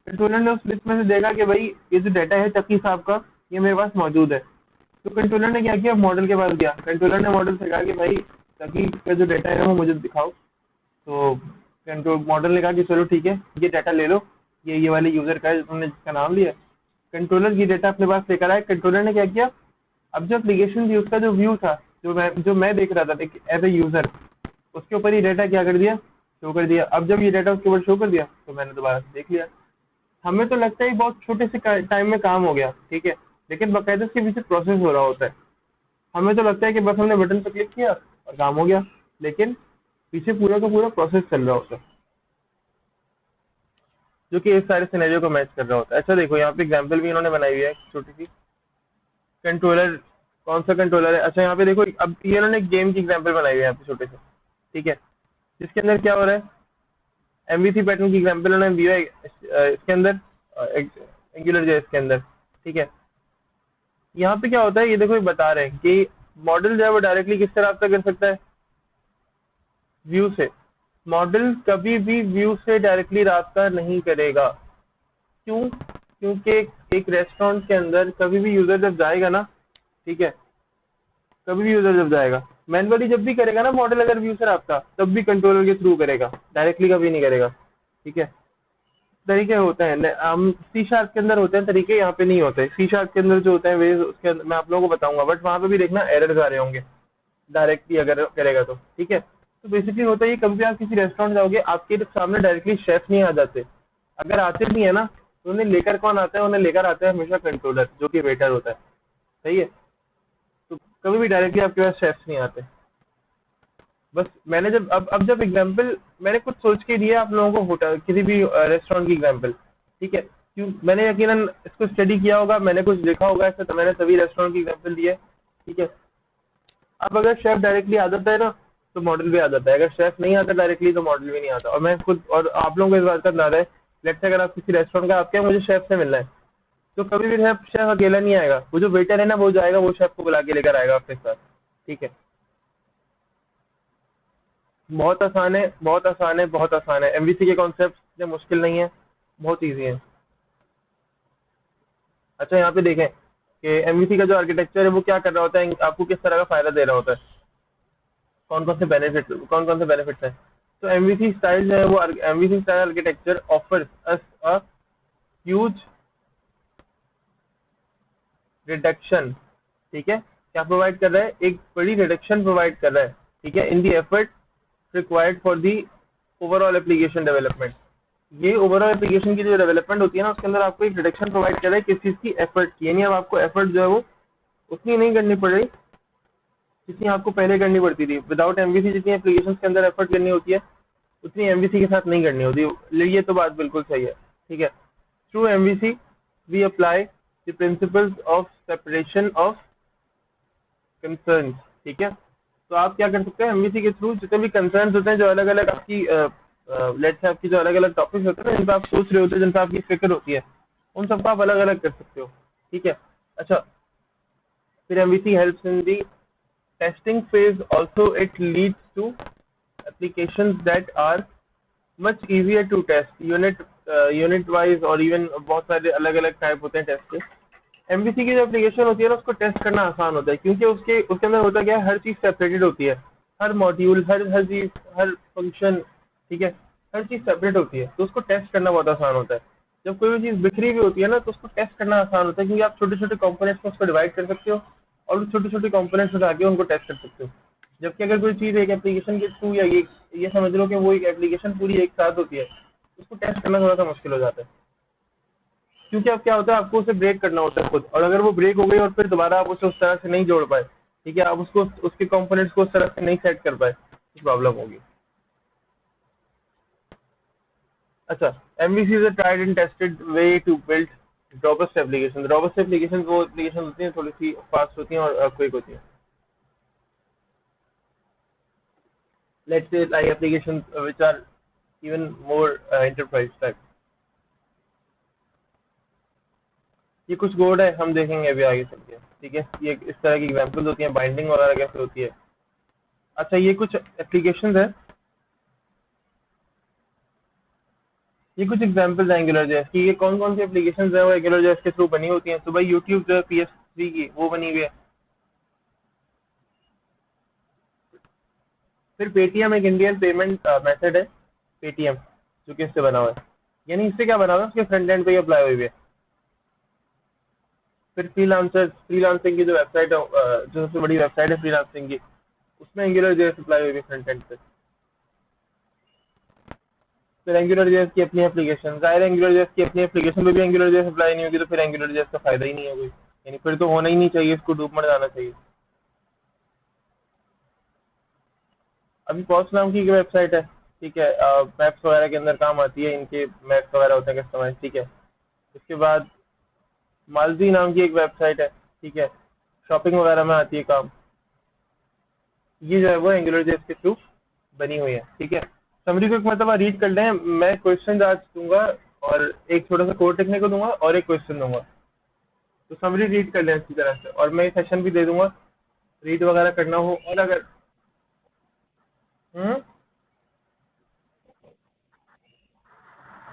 कंट्रोलर ने उस लिस्ट में से देखा कि भाई ये जो डाटा है तकी साहब का, ये मेरे पास मौजूद है। तो कंट्रोलर ने क्या किया, मॉडल के पास गया, कंट्रोलर ने मॉडल से कहा कि भाई तकी का जो डाटा है वो मुझे दिखाओ। तो कंट्रोल मॉडल ने कहा कि चलो ठीक है, ये डाटा ले लो, ये वाले यूजर का है तुमने जिसका नाम लिया। कंट्रोलर ये डाटा अपने पास लेकर आया। कंट्रोलर ने क्या किया, अब जो एप्लीकेशन थी उसका जो व्यू था, जो मैं देख रहा था एज ए यूजर, उसके ऊपर ये डाटा क्या कर दिया, शो कर दिया। अब जब ये डाटा उसके ऊपर शो कर दिया, तो मैंने दोबारा से देख लिया। हमें तो लगता है कि बहुत छोटे से टाइम में काम हो गया, ठीक है, लेकिन बाकायदा इसके पीछे प्रोसेस हो रहा होता है। हमें तो लगता है कि बस हमने बटन पर क्लिक किया और काम हो गया, लेकिन पीछे पूरा का पूरा प्रोसेस चल रहा होता है, जो कि इस सारे सिनेरियो को मैच कर रहा होता है। अच्छा देखो, यहाँ पे एग्जाम्पल भी इन्होंने बनाई हुई है छोटी सी। कंट्रोलर, कौन सा कंट्रोलर है? अच्छा यहाँ पे देखो, अब ये इन्होंने एक गेम की एग्जाम्पल बनाई हुई है यहाँ पे छोटे से, ठीक है, जिसके अंदर क्या हो रहा है, MVC पैटर्न की एग्जाम्पल उन्होंने दिया है इसके अंदर, एंगुलर जेएस के अंदर, ठीक है। यहाँ पे क्या होता है, ये देखो, ये बता रहे हैं कि मॉडल जो है वो डायरेक्टली किससे रब्ता कर सकता है, व्यू से। मॉडल कभी भी व्यू से डायरेक्टली रब्ता नहीं करेगा। क्यों? क्योंकि एक रेस्टोरेंट के अंदर कभी भी यूजर जब जाएगा ना, ठीक है, कभी भी यूजर जब जाएगा, मैनुअली जब भी करेगा ना मॉडल, अगर व्यू से रब्ता, तब भी कंट्रोलर के थ्रू करेगा, डायरेक्टली कभी नहीं करेगा, ठीक है। तरीके होते हैं, हम C# के अंदर होते हैं तरीके, यहाँ पे नहीं होते। C# के अंदर जो होते हैं वे, उसके अंदर मैं आप लोगों को बताऊंगा, बट वहां पे भी देखना एरर्स आ रहे होंगे डायरेक्टली अगर करेगा तो, ठीक है। तो बेसिकली होता है ये, कभी भी आप किसी रेस्टोरेंट जाओगे, आपके सामने डायरेक्टली शेफ नहीं आ जाते। अगर आते भी है ना, तो उन्हें लेकर कौन आता है? उन्हें लेकर आता है हमेशा कंट्रोलर, जो कि वेटर होता है, सही है। तो कभी भी डायरेक्टली आपके पास शेफ्स नहीं आते। बस मैंने जब अब जब एग्जांपल मैंने कुछ सोच के दिया आप लोगों को, होटल किसी भी रेस्टोरेंट की एग्जांपल, ठीक है, क्यों मैंने यकीनन इसको स्टडी किया होगा, मैंने कुछ देखा होगा ऐसा, तो मैंने सभी रेस्टोरेंट की एग्जांपल दी है, ठीक है। अब अगर शेफ डायरेक्टली आ जाता है ना, तो मॉडल भी आ जाता है। अगर शेफ नहीं आता डायरेक्टली, तो मॉडल भी नहीं आता। और मैं खुद और आप लोगों को इस बात का अंदाजा है, लेट्स से अगर आप किसी रेस्टोरेंट का, आपके मुझे शेफ से मिलना है, तो कभी भी शेफ शेफ अकेला नहीं आएगा, वो जो वेटर है ना, वो जाएगा, वो शेफ को बुला के लेकर आएगा अपने साथ, ठीक है। बहुत आसान है, बहुत आसान है, बहुत आसान है। MVC के कॉन्सेप्ट इतने मुश्किल नहीं है, बहुत ईजी है। अच्छा यहाँ पे देखें कि MVC का जो आर्किटेक्चर है वो क्या कर रहा होता है, आपको किस तरह का फायदा दे रहा होता है, कौन कौन से बेनिफिट्स हैं। तो MVC स्टाइल जो है वो, MVC style architecture offers us a huge reduction, ठीक है। क्या प्रोवाइड कर रहा है? एक बड़ी रिडक्शन प्रोवाइड कर रहा है, ठीक है, in the effort required for the overall application development. ये ओवरऑल एप्लीकेशन की जो डेवलपमेंट होती है ना, उसके अंदर आपको एक रिडक्शन प्रोवाइड कर रहा है किस चीज की, एफर्ट की। यानी अब आपको एफर्ट जो है वो उतनी नहीं करनी पड़ रही जितनी आपको पहले करनी पड़ती थी। विदाउट MVC जितनी एप्लीकेशन के अंदर एफर्ट करनी होती है, उतनी MVC के साथ नहीं करनी होती। ये तो बात बिल्कुल सही है, ठीक है। Through MVC we apply the principles of separation of concern, ठीक है। तो आप क्या कर सकते हैं, MVC के थ्रू जितने भी कंसर्न होते हैं, जो अलग अलग आपकी लेट्स से आपकी जो अलग अलग टॉपिक्स होते हैं ना, जिन पर आप सोच रहे होते हैं, जिन पर आपकी फिक्र होती है, उन सबको आप अलग अलग कर सकते हो, ठीक है। अच्छा, फिर MVC helps in the testing phase also. It leads to applications that are much easier to test unit wise, और इवन बहुत सारे अलग अलग टाइप होते हैं टेस्ट के, एमवीसी की जो एप्लीकेशन होती है ना उसको टेस्ट करना आसान होता है, क्योंकि उसके अंदर होता क्या है, हर चीज़ सेपरेटेड होती है, हर मॉड्यूल, हर हर चीज़, हर फंक्शन, ठीक है, हर चीज़ सेपरेट होती है, तो उसको टेस्ट करना बहुत आसान होता है। जब कोई भी चीज़ बिखरी हुई होती है ना, तो उसको टेस्ट करना आसान होता है, क्योंकि आप छोटे छोटे कंपोनेंट्स में उसको डिवाइड कर सकते हो और उस छोटे छोटे कंपोनेंट्स उठा के उनको टेस्ट कर सकते हो। जबकि अगर कोई चीज़ एक एप्लीकेशन के थ्रू, या ये समझ लो कि वो एक एप्लीकेशन पूरी एक साथ होती है, उसको टेस्ट करना थोड़ा सा मुश्किल हो जाता है, क्योंकि अब क्या होता है, आपको उसे ब्रेक करना होता है खुद, और अगर वो ब्रेक हो गई और फिर दोबारा आप उसे उस तरह से नहीं जोड़ पाए, ठीक है, आप उसको उसके कंपोनेंट्स को उस तरह से नहीं सेट कर पाए, तो प्रॉब्लम होगी। अच्छा, MVC is a tried and tested way to build robust application. Robust application वो एप्लीकेशन होती हैं थोड़ी सी फास्ट होती हैं और क्विक होती हैं। Let's say like application which are even more enterprise type. ये कुछ कोड है, हम देखेंगे अभी आगे चल के, ठीक है, ये इस तरह की एग्जांपल्स होती हैं, बाइंडिंग वगैरह कैसे होती है। अच्छा, ये कुछ एप्लीकेशंस है, ये कुछ एग्जांपल्स हैं एंगुलर जेएस की। ये कौन कौन सी एप्लीकेशंस हैं वो एंगुलर जेएस के थ्रू बनी होती हैं। तो भाई यूट्यूब जो है PS3 की वो बनी हुई है। फिर पेटीएम एक इंडियन पेमेंट मेथड है, पेटीएम, जो कि इससे बना हुआ है, यानी इससे क्या बना हुआ है, उसके फ्रंट एंड पे ही अप्लाई हुई है। फिर फ्रीलांसिंग की जो वेबसाइट है, जो सबसे बड़ी वेबसाइट है फ्रीलांसिंग की, उसमें एंगुलर जेएस अप्लाई हुई है फ्रंट एंड पे। फिर एंगुलर जेएस की अपनी एप्लीकेशन, जाहिर है एंगुलर जेएस की अपनी एप्लीकेशन पे भी एंगुलर जेएस अप्लाई नहीं होगी, तो फिर एंगुलर जेएस का फायदा ही नहीं है कोई, यानी फिर तो होना ही नहीं चाहिए, इसको डूब मर जाना चाहिए। अभी पॉस नाम की एक वेबसाइट है, ठीक है, मैप्स वगैरह के अंदर काम आती है, इनके मैप्स वगैरह होते हैं कस्टमाइज, ठीक है। इसके बाद मालजी नाम की एक वेबसाइट है, ठीक है, शॉपिंग वगैरह में आती है काम। ये जो है वो एंगुलर जेएस के थ्रू बनी हुई है, ठीक है। समरी को एक मतलब रीड कर लें, मैं क्वेश्चन आज दूंगा और एक छोटा सा कोड लिखने को दूंगा और एक क्वेश्चन दूंगा, तो समरी रीड कर लें अच्छी तरह से, और मैं सेशन भी दे दूंगा, रीड वगैरह करना हो, और अगर हम्म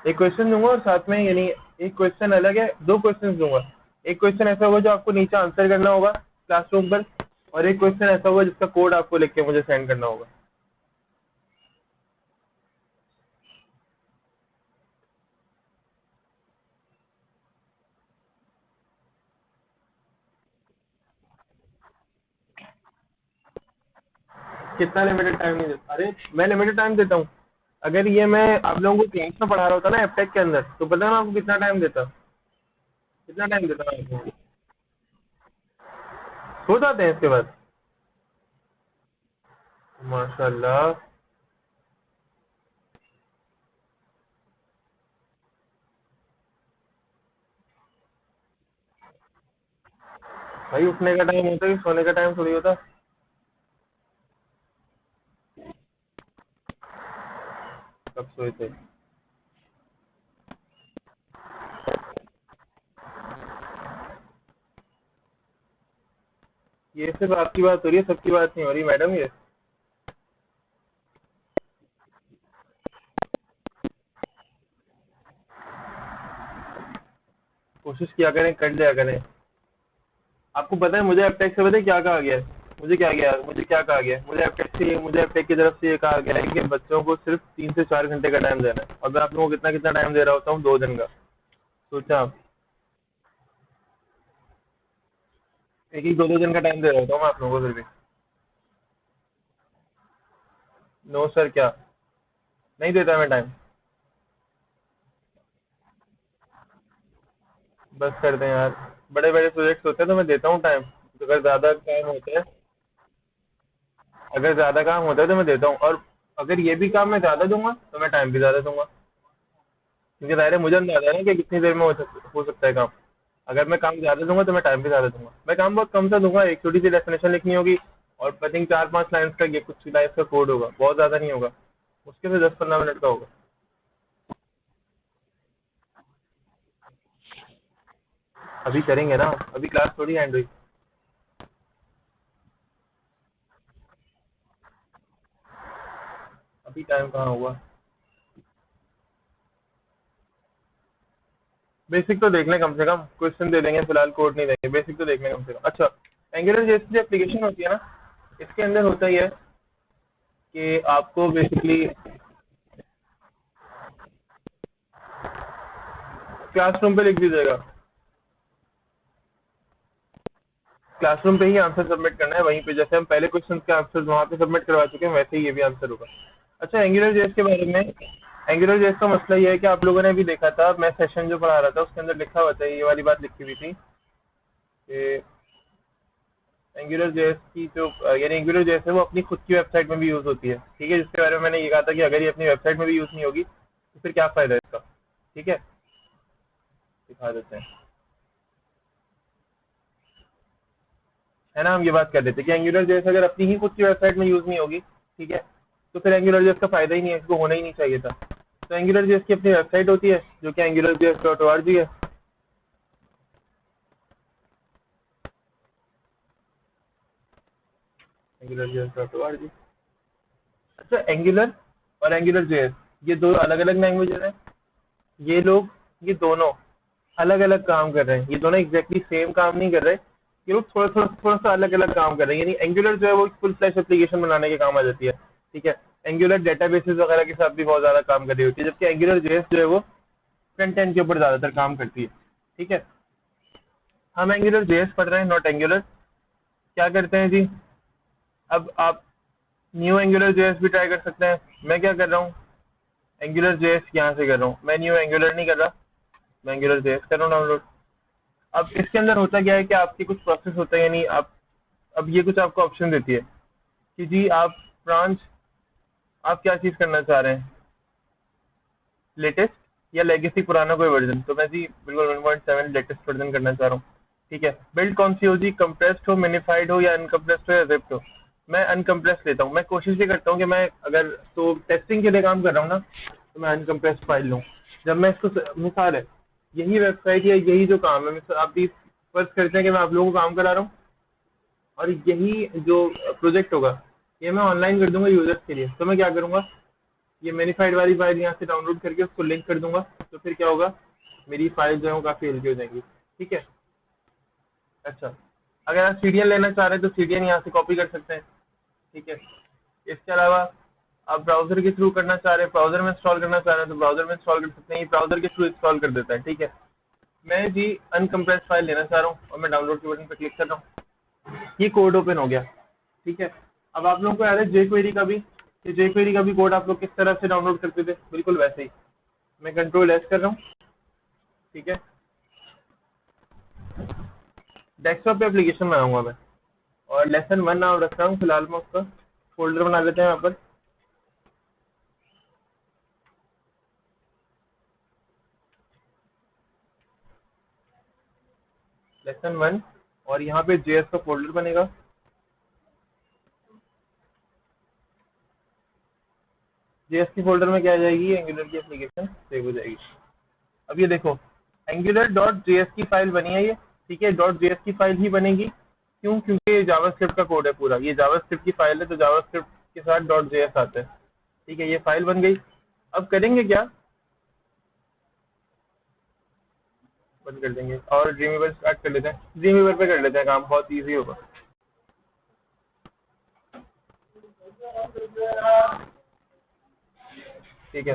एक क्वेश्चन दूंगा और साथ में, यानी एक क्वेश्चन अलग है, दो क्वेश्चन दूंगा। एक क्वेश्चन ऐसा होगा जो आपको नीचे आंसर करना होगा क्लासरूम पर, और एक क्वेश्चन ऐसा होगा जिसका कोड आपको लिख के मुझे सेंड करना होगा। कितना लिमिटेड टाइम नहीं देता? अरे मैं लिमिटेड टाइम देता हूँ। अगर ये मैं आप लोगों को क्लास में पढ़ा रहा होता ना एपटेक के अंदर, तो पता है मैं आपको कितना टाइम देता, कितना टाइम देता मैं आपको? हो जाते हैं इसके बाद। माशाल्लाह। भाई उठने का टाइम होता है कि सोने का टाइम थोड़ी होता। कब सोए थे? ये सिर्फ आपकी बात हो रही है, सबकी बात नहीं हो रही मैडम ये। कोशिश किया करें, कर लिया करें। आपको पता है मुझे एपटेक से पता है क्या कहा गया है? मुझे क्या कहा गया है, मुझे एपटेक की तरफ से ये कहा गया है कि बच्चों को सिर्फ 3 से 4 घंटे का टाइम देना है, और मैं आप लोगों को कितना कितना टाइम दे रहा होता हूँ, 2 दिन का। सोचा आप, एक एक दो दो दिन का टाइम दे रहा होता हूँ मैं आप लोगों को फिर भी। नो सर, क्या नहीं देता मैं टाइम? बस कर दें यार, बड़े बड़े प्रोजेक्ट्स होते हैं तो मैं देता हूँ टाइम। अगर ज़्यादा काम होता है अगर ज़्यादा काम होता है तो मैं देता हूँ, और अगर ये भी काम मैं ज़्यादा दूंगा तो मैं टाइम भी ज़्यादा दूंगा, क्योंकि ज़ाहिर है मुझे अंदाजा है ना कि कितनी देर में हो सकता है काम। अगर मैं काम ज़्यादा दूंगा तो मैं टाइम भी ज़्यादा दूंगा। मैं काम बहुत कम सा दूंगा, एक छोटी सी डेफिनेशन लिखनी होगी, और आई थिंक 4-5 लाइन्स का, ये कुछ लाइन्स का कोड होगा, बहुत ज़्यादा नहीं होगा, मुश्किल से 10-15 मिनट का होगा। अभी करेंगे ना, अभी क्लास थोड़ी एंड हुई। अभी टाइम कहाँ हुआ? बेसिक तो देख लें कम से कम, क्वेश्चन दे देंगे फिलहाल, कोड नहीं देंगे, बेसिक तो देख लें कम से कम। अच्छा, एंगुलर जैसी जो एप्लीकेशन होती है ना, इसके अंदर होता ही है कि आपको बेसिकली क्लासरूम पे लिख दीजिएगा, क्लासरूम पे ही आंसर सबमिट करना है, वहीं पे जैसे हम पहले क्वेश्चन के आंसर वहाँ पे सबमिट करवा चुके हैं वैसे ही ये भी आंसर होगा। अच्छा, एंगुलर जेएस के बारे में, एंगुलर जेएस का मसला ये है कि आप लोगों ने भी देखा था, मैं सेशन जो पढ़ा रहा था उसके अंदर लिखा हुआ था, ये वाली बात लिखी हुई थी कि एंगुलर जेएस की जो यानी एंगुलर जेएस है वो अपनी खुद की वेबसाइट में भी यूज़ होती है, ठीक है, जिसके बारे में मैंने ये कहा था कि अगर ये अपनी वेबसाइट में भी यूज़ नहीं होगी तो फिर क्या फ़ायदा है इसका। ठीक है, दिखा देते हैं, है ना, हम ये बात कर देते हैं कि एंगुलर जेएस अगर अपनी ही खुद की वेबसाइट में यूज़ नहीं होगी, ठीक है, तो फिर एंगुलर जेएस का फ़ायदा ही नहीं है, इसको होना ही नहीं चाहिए था। तो एंगुलर जेएस की अपनी वेबसाइट होती है जो कि angularjs.org है। angularjs.org। अच्छा, एंगुलर और एंगुलर जेएस ये दो अलग अलग लैंग्वेजेस हैं, ये लोग, ये दोनों अलग अलग काम कर रहे हैं, ये दोनों एग्जैक्टली सेम काम नहीं कर रहे, ये लोग थोड़ा सा अलग अलग काम कर रहे हैं। यानी एंगुलर जो है वो फुल फ्लैश एप्लीकेशन बनाने के काम आ जाती है, ठीक है, एंगुलर डेटाबेसेस वगैरह के साथ भी बहुत ज़्यादा काम कर रही होती है, जबकि एंगुलर जेएस जो है वो फ्रंट एंड के ऊपर ज़्यादातर काम करती है। ठीक है, हम एंगुलर जेएस पढ़ रहे हैं, नॉट एंगुलर। क्या करते हैं जी, अब आप न्यू एंगुलर जेएस भी ट्राई कर सकते हैं। मैं क्या कर रहा हूँ, एंगुलर जेएस यहाँ से कर रहा हूँ, मैं न्यू एंगुलर नहीं कर रहा, मैं एंगुलर जेएस कर रहा हूँ डाउनलोड। अब इसके अंदर होता क्या है कि आपके कुछ प्रोसेस होते हैं, यानी आप, अब ये कुछ आपको ऑप्शन देती है कि जी आप ब्रांच, आप क्या चीज़ करना चाह रहे हैं, लेटेस्ट या लेगेसी पुराना कोई वर्जन, तो मैं जी बिल्कुल 1.7 लेटेस्ट वर्जन करना चाह रहा हूँ। ठीक है, बिल्ड कौन सी हो जी, कंप्रेस्ड हो, मिनिफाइड हो, या अनकम्प्रेस्ड हो, या जिप्ड हो। मैं अनकम्प्रेस्ड लेता हूँ, मैं कोशिश भी करता हूँ कि मैं अगर तो टेस्टिंग के लिए काम कर रहा हूँ ना तो मैं अनकम्प्रेस्ड फाइल लूँ। जब मैं इसको मिसाल है, यही वेबसाइट या यही जो काम है, आप भी फर्ज करते हैं कि मैं आप लोगों को काम करा रहा हूँ और यही जो प्रोजेक्ट होगा ये मैं ऑनलाइन कर दूंगा यूजर्स के लिए, तो मैं क्या करूँगा, ये मैनिफाइड वाली फाइल यहाँ से डाउनलोड करके उसको लिंक कर दूंगा, तो फिर क्या होगा, मेरी फाइल जो है वो काफ़ी हल्की हो जाएंगी। ठीक है। अच्छा, अगर आप सीडीएन लेना चाह रहे हैं तो सीडीएन यहाँ से कॉपी कर सकते हैं। ठीक है, इसके अलावा आप ब्राउजर के थ्रू करना चाह रहे हैं, ब्राउजर में इंस्टॉल करना चाह रहे हैं तो ब्राउजर में इंस्टॉल कर सकते हैं, ये ब्राउजर के थ्रू इंस्टॉल कर देता है। ठीक है, मैं जी अनकम्प्रेस फाइल लेना चाह रहा हूँ और मैं डाउनलोड के बटन पर क्लिक कर रहा हूँ, ये कोड ओपन हो गया। ठीक है, अब आप लोगों को याद है जे क्वेरी का भी, कि जे क्वेरी का भी कोड आप लोग किस तरह से डाउनलोड करते थे, बिल्कुल वैसे ही। मैं कंट्रोल एस कर रहा हूँ। ठीक है, डेस्कटॉप पे एप्लीकेशन बनाऊंगा मैं, और लेसन 1 नाम रख रहा हूँ फिलहाल, मैं उसका फोल्डर बना लेते हैं यहाँ पर। लेसन 1, और यहाँ पे जेएस का फोल्डर बनेगा। जेएस की फोल्डर में क्या आ जाएगी, एंगुलर की एप्लीकेशन सेव हो जाएगी। अब ये देखो, एंगुलर डॉट जेएस की फाइल बनी है ये। ठीक है, डॉट जेएस की फाइल ही बनेगी, क्यों, क्योंकि ये जावास्क्रिप्ट का कोड है पूरा, ये जावास्क्रिप्ट की फाइल है, तो जावास्क्रिप्ट के साथ डॉट जेएस आता है। ठीक है, ये फाइल बन गई। अब करेंगे क्या, बंद कर देंगे और ड्रीमवीवर स्टार्ट कर लेते हैं, ड्रीमवीवर पे कर लेते हैं काम, बहुत ईजी होगा। ठीक है,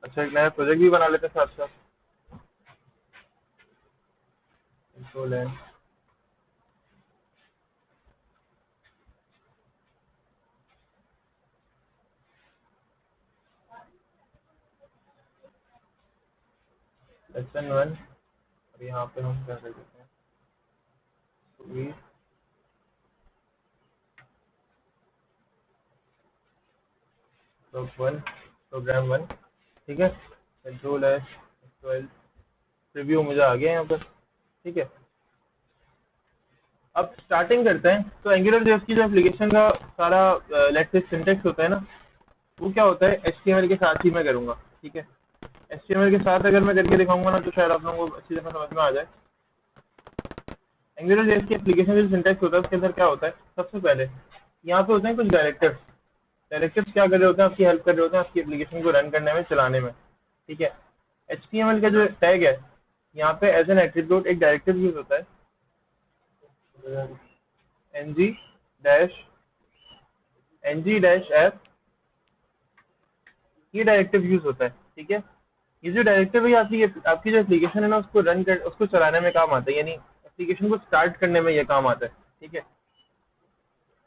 अच्छा एक नया प्रोजेक्ट भी बना लेते हैं साथ साथ। कंट्रोल है, लेसन 1, और यहाँ पे हम क्या कर देते हैं, प्रोग्राम 1। ठीक है, कंट्रोल है, 12 प्रीव्यू मुझे आ गया यहाँ पर। ठीक है, अब स्टार्टिंग करते हैं। तो एंगुलर जेएस की जो एप्लीकेशन का सारा लेट्स से सिंटेक्स होता है ना, वो क्या होता है, एचटीएमएल के साथ ही मैं करूँगा। ठीक है, एचटीएमएल के साथ अगर मैं करके दिखाऊंगा ना तो शायद आप लोगों को अच्छी तरह समझ में आ जाए। एंगुलर जेएस की एप्लीकेशन जो सिंटेक्स होता है उसके अंदर क्या होता है, सबसे पहले यहाँ पे होते हैं कुछ डायरेक्टर्स। डायरेक्टिव्स क्या कर रहे होते हैं, आपकी हेल्प कर रहे होते हैं आपकी एप्लीकेशन को रन करने में, चलाने में, ठीक है। HTML का जो टैग है यहाँ पे एज एन एट्रीब्यूट एक डायरेक्टिव यूज होता है, ng-f, ये डायरेक्टिव यूज होता है, ठीक है। ये जो डायरेक्टिव है आपकी आपकी जो एप्लीकेशन है ना उसको रन कर, उसको चलाने में काम आता है, यानी एप्लीकेशन को स्टार्ट करने में ये काम आता है, ठीक है।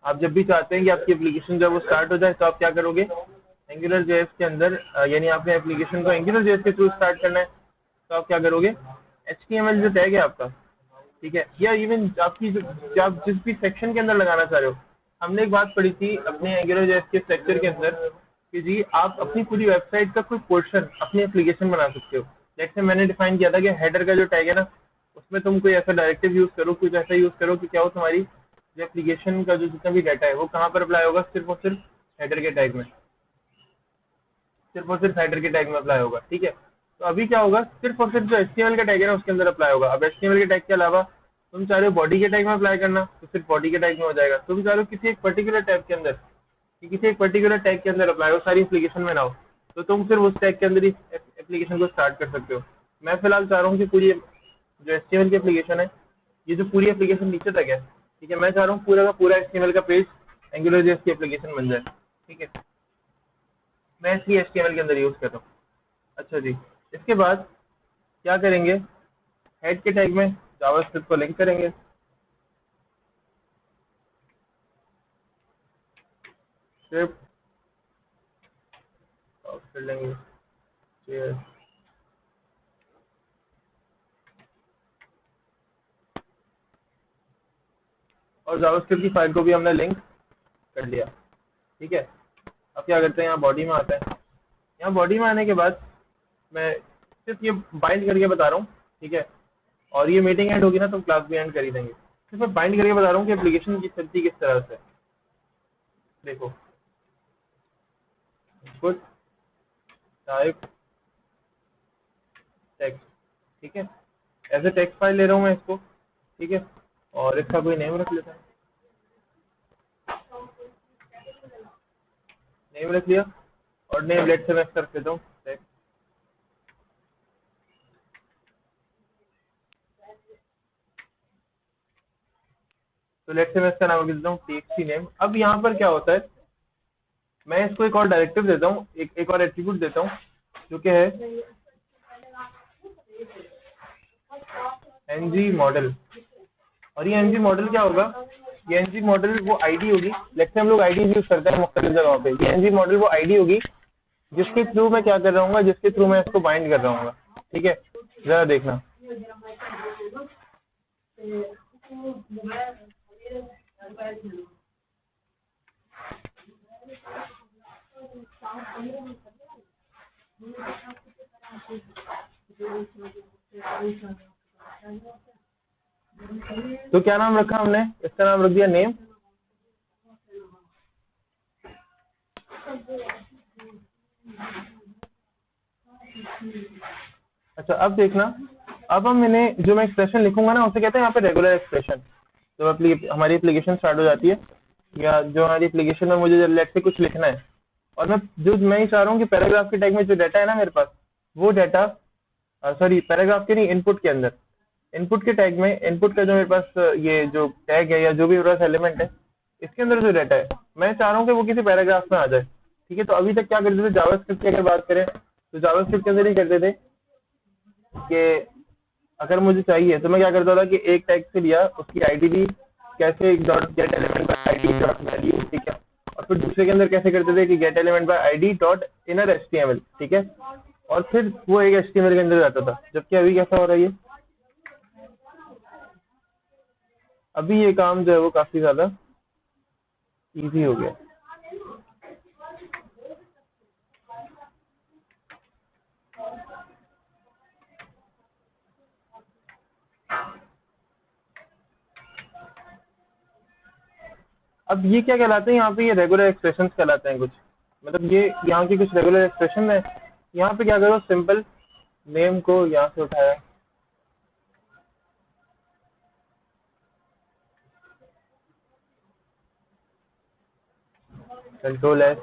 आप जब भी चाहते हैं कि आपकी एप्लीकेशन जब वो स्टार्ट हो जाए तो आप क्या करोगे, एंगुलर जेएस के अंदर, यानी आपने एप्लीकेशन को एंगुलर जेएस के थ्रू स्टार्ट करना है तो आप क्या करोगे, HTML जो टैग है आपका, ठीक है, या इवन आपकी जो आप जिस भी सेक्शन के अंदर लगाना चाह रहे हो, हमने एक बात पढ़ी थी अपने एंगुलर जेएस के स्ट्रक्चर के अंदर कि जी आप अपनी पूरी वेबसाइट का कोई पोर्शन अपनी एप्लीकेशन बना सकते हो। जैसे मैंने डिफाइन किया था कि हेडर का जो टैग है ना उसमें तुम कोई ऐसा डायरेक्टिव यूज करो, कुछ ऐसा यूज करो कि क्या हो, तुम्हारी जो एप्लीकेशन का जो जितना भी डाटा है वो कहाँ पर अप्लाई होगा, सिर्फ और सिर्फ हेडर के टैग में, सिर्फ और सिर्फ हेडर के टैग में अप्लाई होगा, ठीक है। तो अभी क्या होगा, सिर्फ और सिर्फ जो HTML का टैग है ना उसके अंदर अप्लाई होगा। अब HTML के टैग के अलावा तुम चाह रहे हो बॉडी के टैग में अप्लाई करना तो सिर्फ बॉडी के टैग में हो जाएगा। तुम चाह रहे हो किसी एक पर्टिकुलर टैग के अंदर, कि किसी एक पर्टिकुलर टैग के अंदर अप्लाई हो, सारी एप्लीकेशन में ना हो, तो तुम सिर्फ उस टैग के अंदर ही एप्लीकेशन को स्टार्ट कर सकते हो। मैं फिलहाल चाह रहा हूँ कि पूरी जो HTML की एप्लीकेशन है, ये जो पूरी एप्लीकेशन नीचे तक है, ठीक है, मैं चाह रहा हूँ पूरा का पूरा HTML का पेज एंगुलर जेएस की एप्लीकेशन बन जाए, ठीक है। मैं इसलिए HTML के अंदर यूज कर रहा हूँ। अच्छा जी, इसके बाद क्या करेंगे, हेड के टैग में जावास्क्रिप्ट को लिंक करेंगे, स्क्रिप्ट और फिर लेंगे JS। और जावास्क्रिप्ट की फाइल को भी हमने लिंक कर लिया, ठीक है। अब क्या करते हैं, यहाँ बॉडी में आता है। यहाँ बॉडी में आने के बाद मैं सिर्फ ये बाइंड करके बता रहा हूँ, ठीक है, और ये मीटिंग एंड होगी ना तो क्लास भी एंड कर ही देंगे। सिर्फ मैं बाइंड करके बता रहा हूँ कि एप्लीकेशन की चलती किस तरह से। देखो, इनपुट टाइप टेक्स्ट, ठीक है, एज ए टेक्स्ट फाइल ले रहा हूँ मैं इसको, ठीक है, और इसका कोई नेम रख लेता है, नेम रख लिया, और नेम लेट से मैं कर देता हूँ टेक्स्ट। तो लेट से मैं इसका नाम रख देता हूँ txt नेम। अब यहाँ पर क्या होता है, मैं इसको एक और डायरेक्टिव देता हूँ, एक और एट्रीब्यूट देता हूँ जो कि है ng मॉडल। और ये ng मॉडल क्या होगा, ये ng मॉडल वो आईडी होगी, लेट से हम लोग आईडी यूज करते हैं मुख्तलिफ जगहों पे, ये ng मॉडल वो आईडी होगी जिसके थ्रू मैं क्या कर रहा हूँ, जिसके थ्रू मैं इसको बाइंड कर रहा हूँ, ठीक है। जरा देखना, तो क्या नाम रखा हमने, इसका नाम रख दिया नेम। अच्छा अब देखना, अब हम मैंने जो मैं एक्सप्रेशन लिखूंगा ना उसे कहते हैं यहाँ पे रेगुलर एक्सप्रेशन। जब हमारी एप्लीकेशन स्टार्ट हो जाती है, या जो हमारी एप्लीकेशन में मुझे लेट से कुछ लिखना है, और मैं ही चाह रहा हूँ कि पैराग्राफ के टैग में जो डाटा है ना मेरे पास, वो डाटा, सॉरी पैराग्राफ के नहीं, इनपुट के अंदर, इनपुट के टैग में, इनपुट का जो मेरे पास ये जो टैग है या जो भी मेरे पास एलिमेंट है, इसके अंदर जो डाटा है मैं चाह रहा हूँ कि वो किसी पैराग्राफ में आ जाए, ठीक है। तो अभी तक क्या करते थे, जावास्क्रिप्ट की अगर बात करें तो जावास्क्रिप्ट के अंदर ही करते थे कि अगर मुझे चाहिए तो मैं क्या करता था कि एक टैग से लिया, उसकी आईडी दी, कैसे dot gate element by ID dot value, ठीक है, और फिर दूसरे के अंदर कैसे करते थे कि gate element by ID dot inner HTML, ठीक है, और फिर वो एक एचटीएमएल के अंदर जाता था। जबकि अभी कैसा हो रहा है ये, अभी ये काम जो है वो काफी ज्यादा इजी हो गया। अब ये क्या कहलाते हैं, यहाँ पे ये रेगुलर एक्सप्रेशंस कहलाते हैं कुछ, मतलब ये यहाँ की कुछ रेगुलर एक्सप्रेशन है। यहाँ पे क्या करो, सिंपल नेम को यहाँ से उठाया, कंट्रोल एस,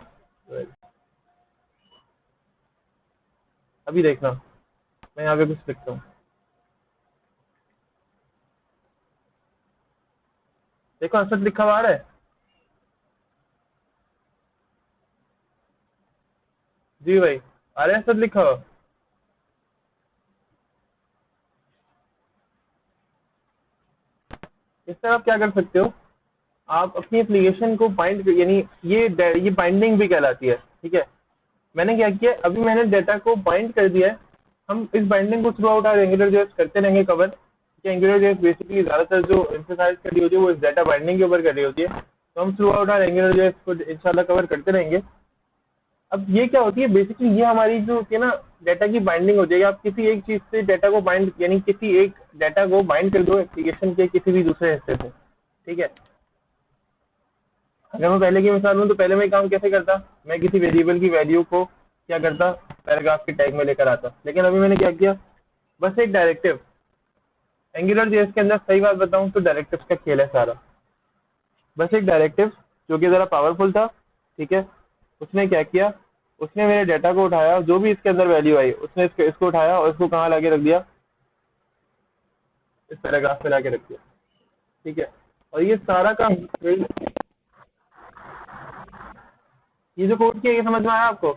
अभी देखना, मैं यहाँ पे कुछ लिखता हूँ। देखो आंसर लिखा हुआ आ रहा है। जी भाई, आ रहा है आंसर लिखा हुआ। इस तरह आप क्या कर सकते हो, आप अपनी एप्लीकेशन को बाइंड, यानी ये बाइंडिंग भी कहलाती है, ठीक है। मैंने क्या किया, अभी मैंने डाटा को बाइंड कर दिया है। हम इस बाइंडिंग को throughout our Angular JS करते रहेंगे कवर, कि एंगुलर जेएस बेसिकली ज्यादातर जो एम्फसाइज कर रही होती है वो इस डाटा बाइंडिंग के ऊपर कर रही होती है। तो हम throughout our Angular JS को इंशाल्लाह कवर करते रहेंगे। अब ये क्या होती है, बेसिकली ये हमारी जो होती है ना, डाटा की बाइंडिंग हो जाएगी। आप किसी एक चीज से डाटा को बाइंड, यानी किसी एक डाटा को बाइंड कर दो एप्लीकेशन के किसी भी दूसरे हिस्से से, ठीक है। अगर मैं पहले की मिसाल लूँ तो पहले मैं काम कैसे करता, मैं किसी वेरिएबल की वैल्यू को क्या करता, पैराग्राफ के टैग में लेकर आता। लेकिन अभी मैंने क्या किया, बस एक डायरेक्टिव, एंगुलर जेएस के अंदर सही बात बताऊं तो डायरेक्टिव्स का खेल है सारा। बस एक डायरेक्टिव जो कि ज़रा पावरफुल था, ठीक है। उसने क्या किया, उसने मेरे डाटा को उठाया, जो भी इसके अंदर वैल्यू आई उसने इसको उठाया और इसको कहाँ लाके रख दिया, इस पैराग्राफ में लाके रख दिया, ठीक है। और ये सारा काम, ये जो कोड किया ये समझ में आया आपको।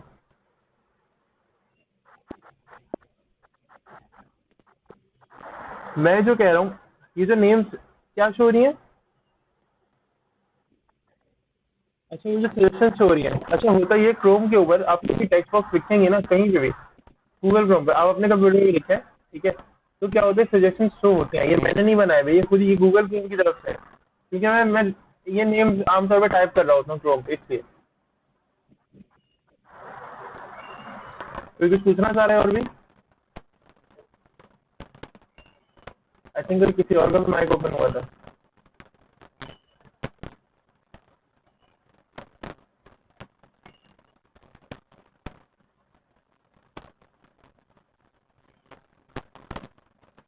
मैं जो कह रहा हूँ, ये जो नेम्स क्या शो हो रही है, अच्छा ये जो सिलेक्शन शो हो रही है, अच्छा होता ये क्रोम के ऊपर आप किसी टेक्स्ट बॉक्स लिखेंगे ना कहीं पे भी, गूगल क्रोम पे आप अपने कंप्यूटर में लिखें, ठीक है। तो क्या होता है, सजेशन शो होते हैं। ये मैंने नहीं बनाए भाई, ये खुद ये गूगल की तरफ से है। क्योंकि मैं ये नेम आमतौर पर टाइप कर रहा होता हूँ क्रोम पे, इसलिए। कोई कुछ पूछना चाह रहे हैं और भी? आई थिंक किसी और का भी माइक ओपन हुआ था।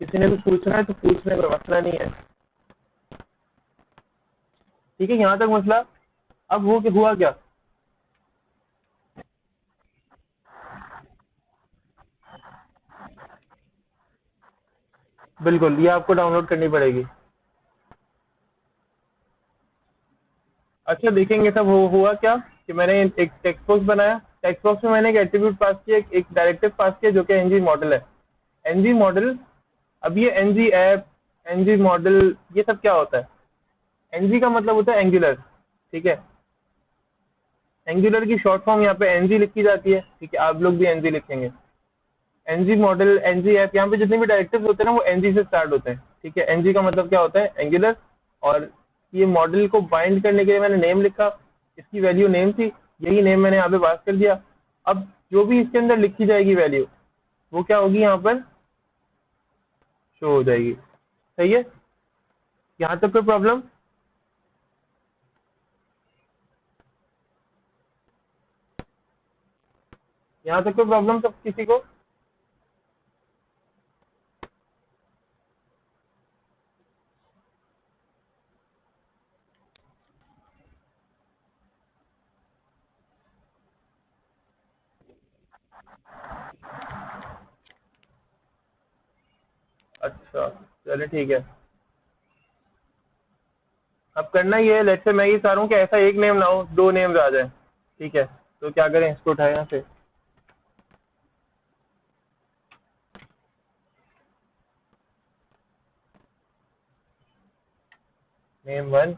किसी ने कुछ पूछना है तो पूछने का मसला नहीं है, ठीक है। यहाँ तक मसला। अब वो हुआ क्या, बिल्कुल ये आपको डाउनलोड करनी पड़ेगी। अच्छा देखेंगे सब हुआ क्या, कि मैंने एक टेक्स्ट बॉक्स बनाया, टेक्स्ट बॉक्स में मैंने एक एट्रीब्यूट पास किया, एक डायरेक्टिव पास किया जो कि एनजी मॉडल है। एनजी मॉडल, अब ये एनजी ऐप, एनजी मॉडल, ये सब क्या होता है। एनजी का मतलब होता है एंगुलर, ठीक है। एंगुलर की शॉर्ट फॉर्म यहाँ पे एनजी लिखी जाती है, ठीक है। आप लोग भी एनजी लिखेंगे। एनजी मॉडल, एनजी ऐप, यहाँ पे जितने भी डायरेक्टिव होते हैं ना वो एनजी से स्टार्ट होते हैं, ठीक है। एनजी का मतलब क्या होता है, एंगुलर। और ये मॉडल को बाइंड करने के लिए मैंने नेम लिखा, इसकी वैल्यू नेम थी, यही नेम मैंने यहाँ पे पास कर दिया। अब जो भी इसके अंदर लिखी जाएगी वैल्यू, वो क्या होगी, यहाँ पर शो हो जाएगी। सही है, यहाँ तक कोई प्रॉब्लम? यहाँ तक कोई प्रॉब्लम सब किसी को? अच्छा चले ठीक है। अब करना ये है, लेट्स से मैं ये चाह रहा हूँ कि ऐसा एक नेम ना हो, दो नेम्स आ जाए, ठीक है। तो क्या करें, इसको उठाए यहाँ से, नेम वन,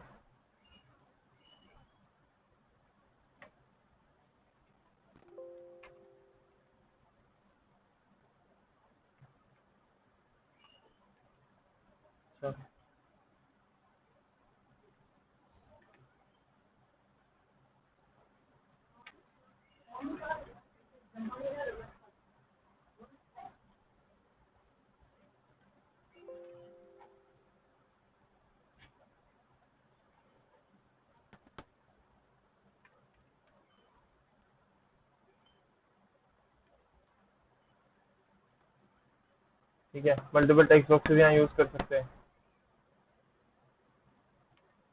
ठीक है। मल्टीपल टेक्स्ट बॉक्सेस यहाँ यूज कर सकते हैं।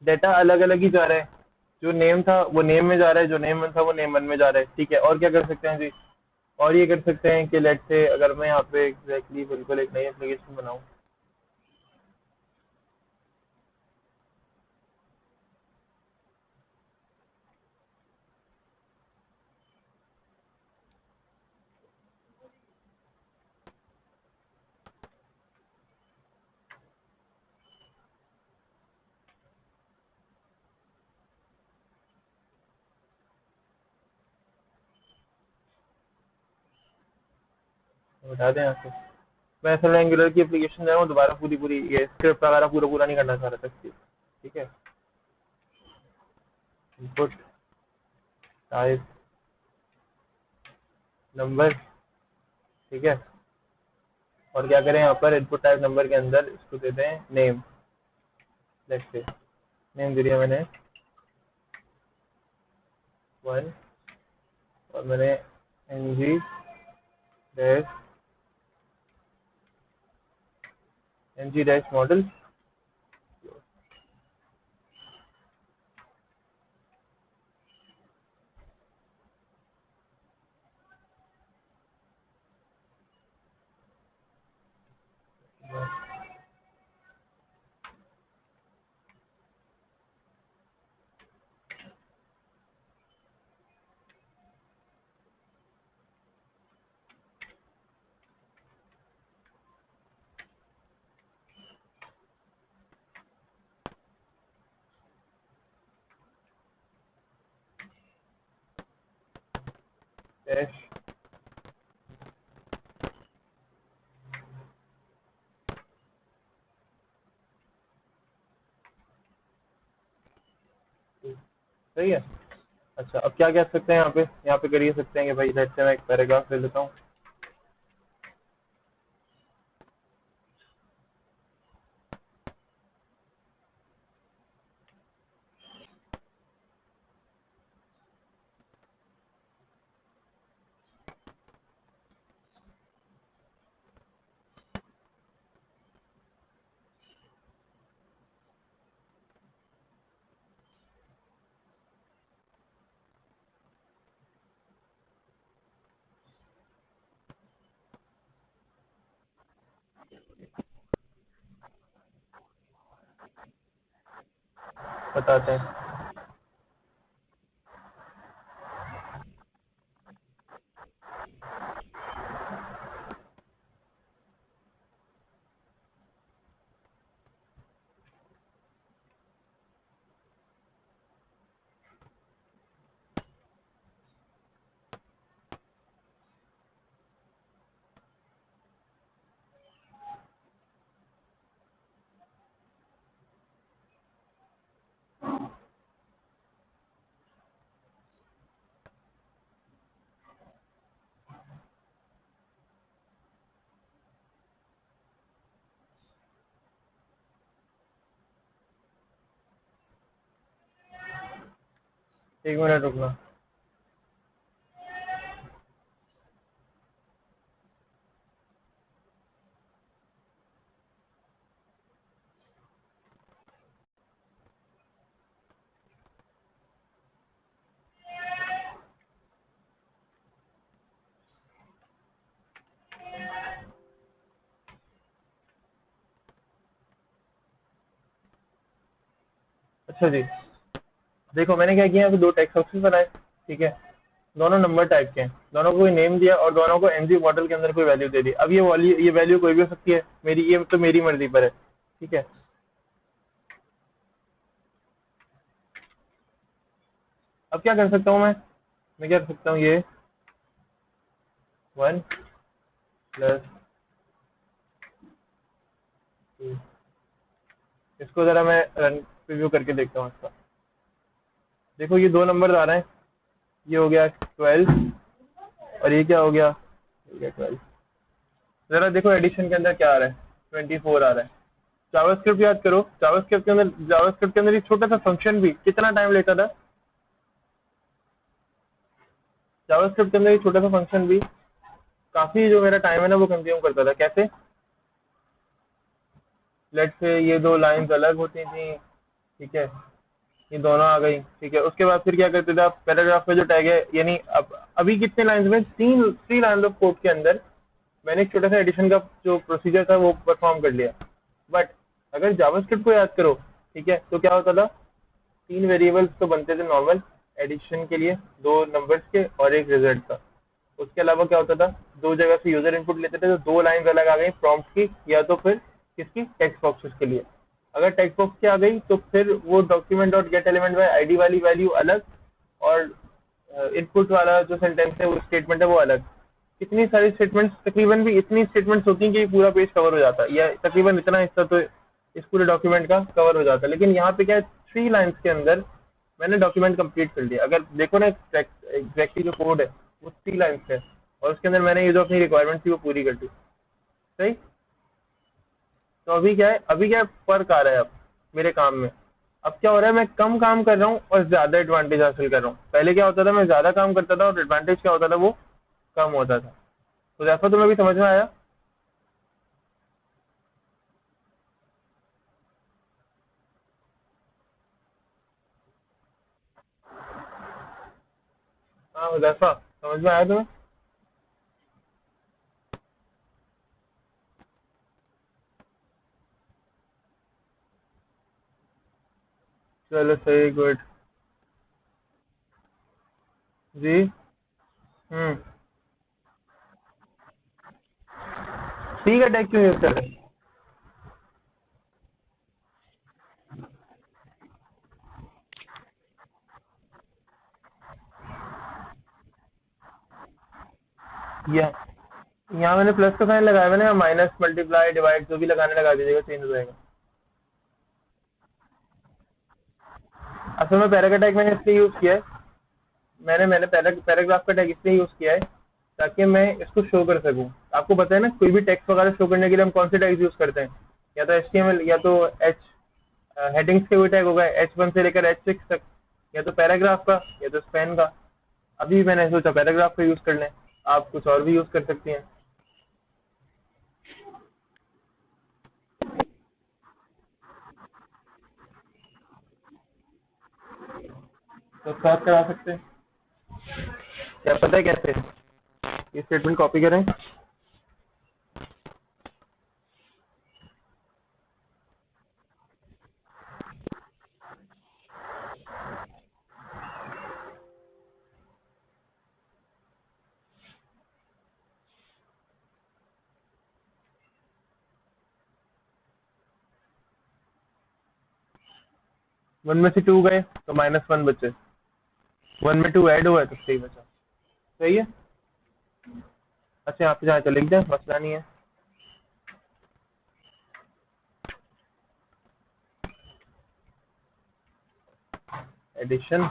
डाटा अलग अलग ही जा रहा है, जो नेम था वो नेम में जा रहा है, जो नेम वन था वो नेम वन में जा रहा है, ठीक है। और क्या कर सकते हैं जी? और ये कर सकते हैं कि लेट से अगर मैं यहाँ पे एग्जैक्टली बिल्कुल एक नई एप्लीकेशन बनाऊँ, बता दें यहाँ से। मैं असल में एंगुलर की एप्लीकेशन जो है वो दोबारा पूरी पूरी ये स्क्रिप्ट वगैरह पूरा पूरा नहीं करना चाह रहा था इसकी, ठीक है। इनपुट टाइप नंबर, ठीक है। और क्या करें यहाँ पर इनपुट टाइप नंबर के अंदर इसको देते हैं नेम, लेट से नेम दे दिया मैंने वन, और मैंने एनजी डैश मॉडल, डैश सही है। अच्छा, अब क्या कह सकते हैं यहाँ पे कर ये सकते हैं कि भाई लेट से मैं एक पैराग्राफ ले लेता हूँ। बताते हैं। एक मिनट रुकना। अच्छा जी, देखो मैंने क्या किया, यहाँ पे दो टेक्स्ट बॉक्सेस बनाए, ठीक है। दोनों नंबर टाइप के हैं, दोनों को कोई नेम दिया और दोनों को एनजी मॉडल के अंदर कोई वैल्यू दे दी। अब ये वैल्यू कोई भी हो सकती है, ये तो मेरी मर्जी पर है, ठीक है। अब क्या कर सकता हूँ मैं क्या कर सकता हूँ, ये वन प्लस टू, इसको जरा मैं रन प्रीव्यू करके देखता हूँ इसका। देखो ये दो नंबर आ रहे हैं, ये हो गया 12 और ये क्या हो गया, ये गया 12। जरा देखो एडिशन के अंदर क्या आ रहा है, 24 आ रहा है। जावास्क्रिप्ट याद करो, जावास्क्रिप्ट के अंदर एक छोटा सा फंक्शन भी कितना टाइम लेता था। जावास्क्रिप्ट के अंदर एक छोटा सा फंक्शन भी काफी जो मेरा टाइम है ना वो कंज्यूम करता था। कैसे? लेट से ये दो लाइंस अलग होती थी, ठीक है। ये दोनों आ गई, ठीक है। उसके बाद फिर क्या करते थे आप, पैराग्राफ में जो टैग है, यानी अब अभी कितने लाइंस में, थ्री लाइन ऑफ कोड के अंदर मैंने एक छोटा सा एडिशन का जो प्रोसीजर था वो परफॉर्म कर लिया। बट अगर जावास्क्रिप्ट को याद करो, ठीक है, तो क्या होता था, तीन वेरिएबल्स तो बनते थे नॉर्मल एडिशन के लिए, दो नंबर्स के और एक रिजल्ट का। उसके अलावा क्या होता था, दो जगह से यूजर इनपुट लेते थे, तो दो लाइन अलग आ गई प्रॉम्प्ट की, या तो फिर किसकी, टेक्स्ट बॉक्सेस के लिए। अगर टेक्स्ट बॉक्स की आ गई तो फिर वो document dot gate element by ID वाली वैल्यू अलग, और इनपुट वाला जो सेंटेंस है वो स्टेटमेंट है वो अलग। कितनी सारी स्टेटमेंट्स, तकरीबन भी इतनी स्टेटमेंट्स होती हैं कि पूरा पेज कवर हो जाता है, या तकरीबन इतना हिस्सा तो इस पूरे डॉक्यूमेंट का कवर हो जाता है। लेकिन यहाँ पे क्या है, थ्री लाइन्स के अंदर मैंने डॉक्यूमेंट कंप्लीट कर लिया। अगर देखो ना एग्जैक्टली जो कोड है वो थ्री लाइन्स है, और उसके अंदर मैंने ये जो अपनी रिक्वायरमेंट थी वो पूरी कर दी, सही। तो अभी क्या है, फर्क आ रहा है अब मेरे काम में। अब क्या हो रहा है, मैं कम काम कर रहा हूँ और ज्यादा एडवांटेज हासिल कर रहा हूँ। पहले क्या होता था, मैं ज्यादा काम करता था और एडवांटेज क्या होता था, वो कम होता था। तो जैसा तुम्हें भी समझ में आया। हाँ हुदैफा, समझ में आया तुम्हें। चलो सही, गुड। जी। हम्म। ठीक है, टैग क्यों यूज कर रहे हैं। या यहाँ मैंने प्लस का साइन लगाया मैंने, माइनस मल्टीप्लाई डिवाइड जो भी लगाने लगा दीजिएगा, चेंज हो जाएगा। असल में पैरा का टैग मैंने इसलिए यूज किया है, मैंने मैंने पैराग्राफ का टैग इसलिए यूज किया है ताकि मैं इसको शो कर सकूं। आपको पता है ना, कोई भी टेक्स्ट वगैरह शो करने के लिए हम कौन से टैग्स यूज करते हैं, या तो HTML, या तो एच हेडिंग्स के कोई टैग होगा H1 से लेकर H6 तक, या तो पैराग्राफ का, या तो स्पैन का। अभी मैंने सोचा पैराग्राफ का यूज कर लें, आप कुछ और भी यूज कर सकती हैं, तो साथ करा सकते हैं। क्या पता है कैसे, ये स्टेटमेंट कॉपी करें। 1 में से 2 गए तो -1 बचे, 1 में 2 ऐड हुआ है तो 3 बचा, सही है। अच्छा यहाँ पे जहाँ तो लिख दें, मसला नहीं है। एडिशन,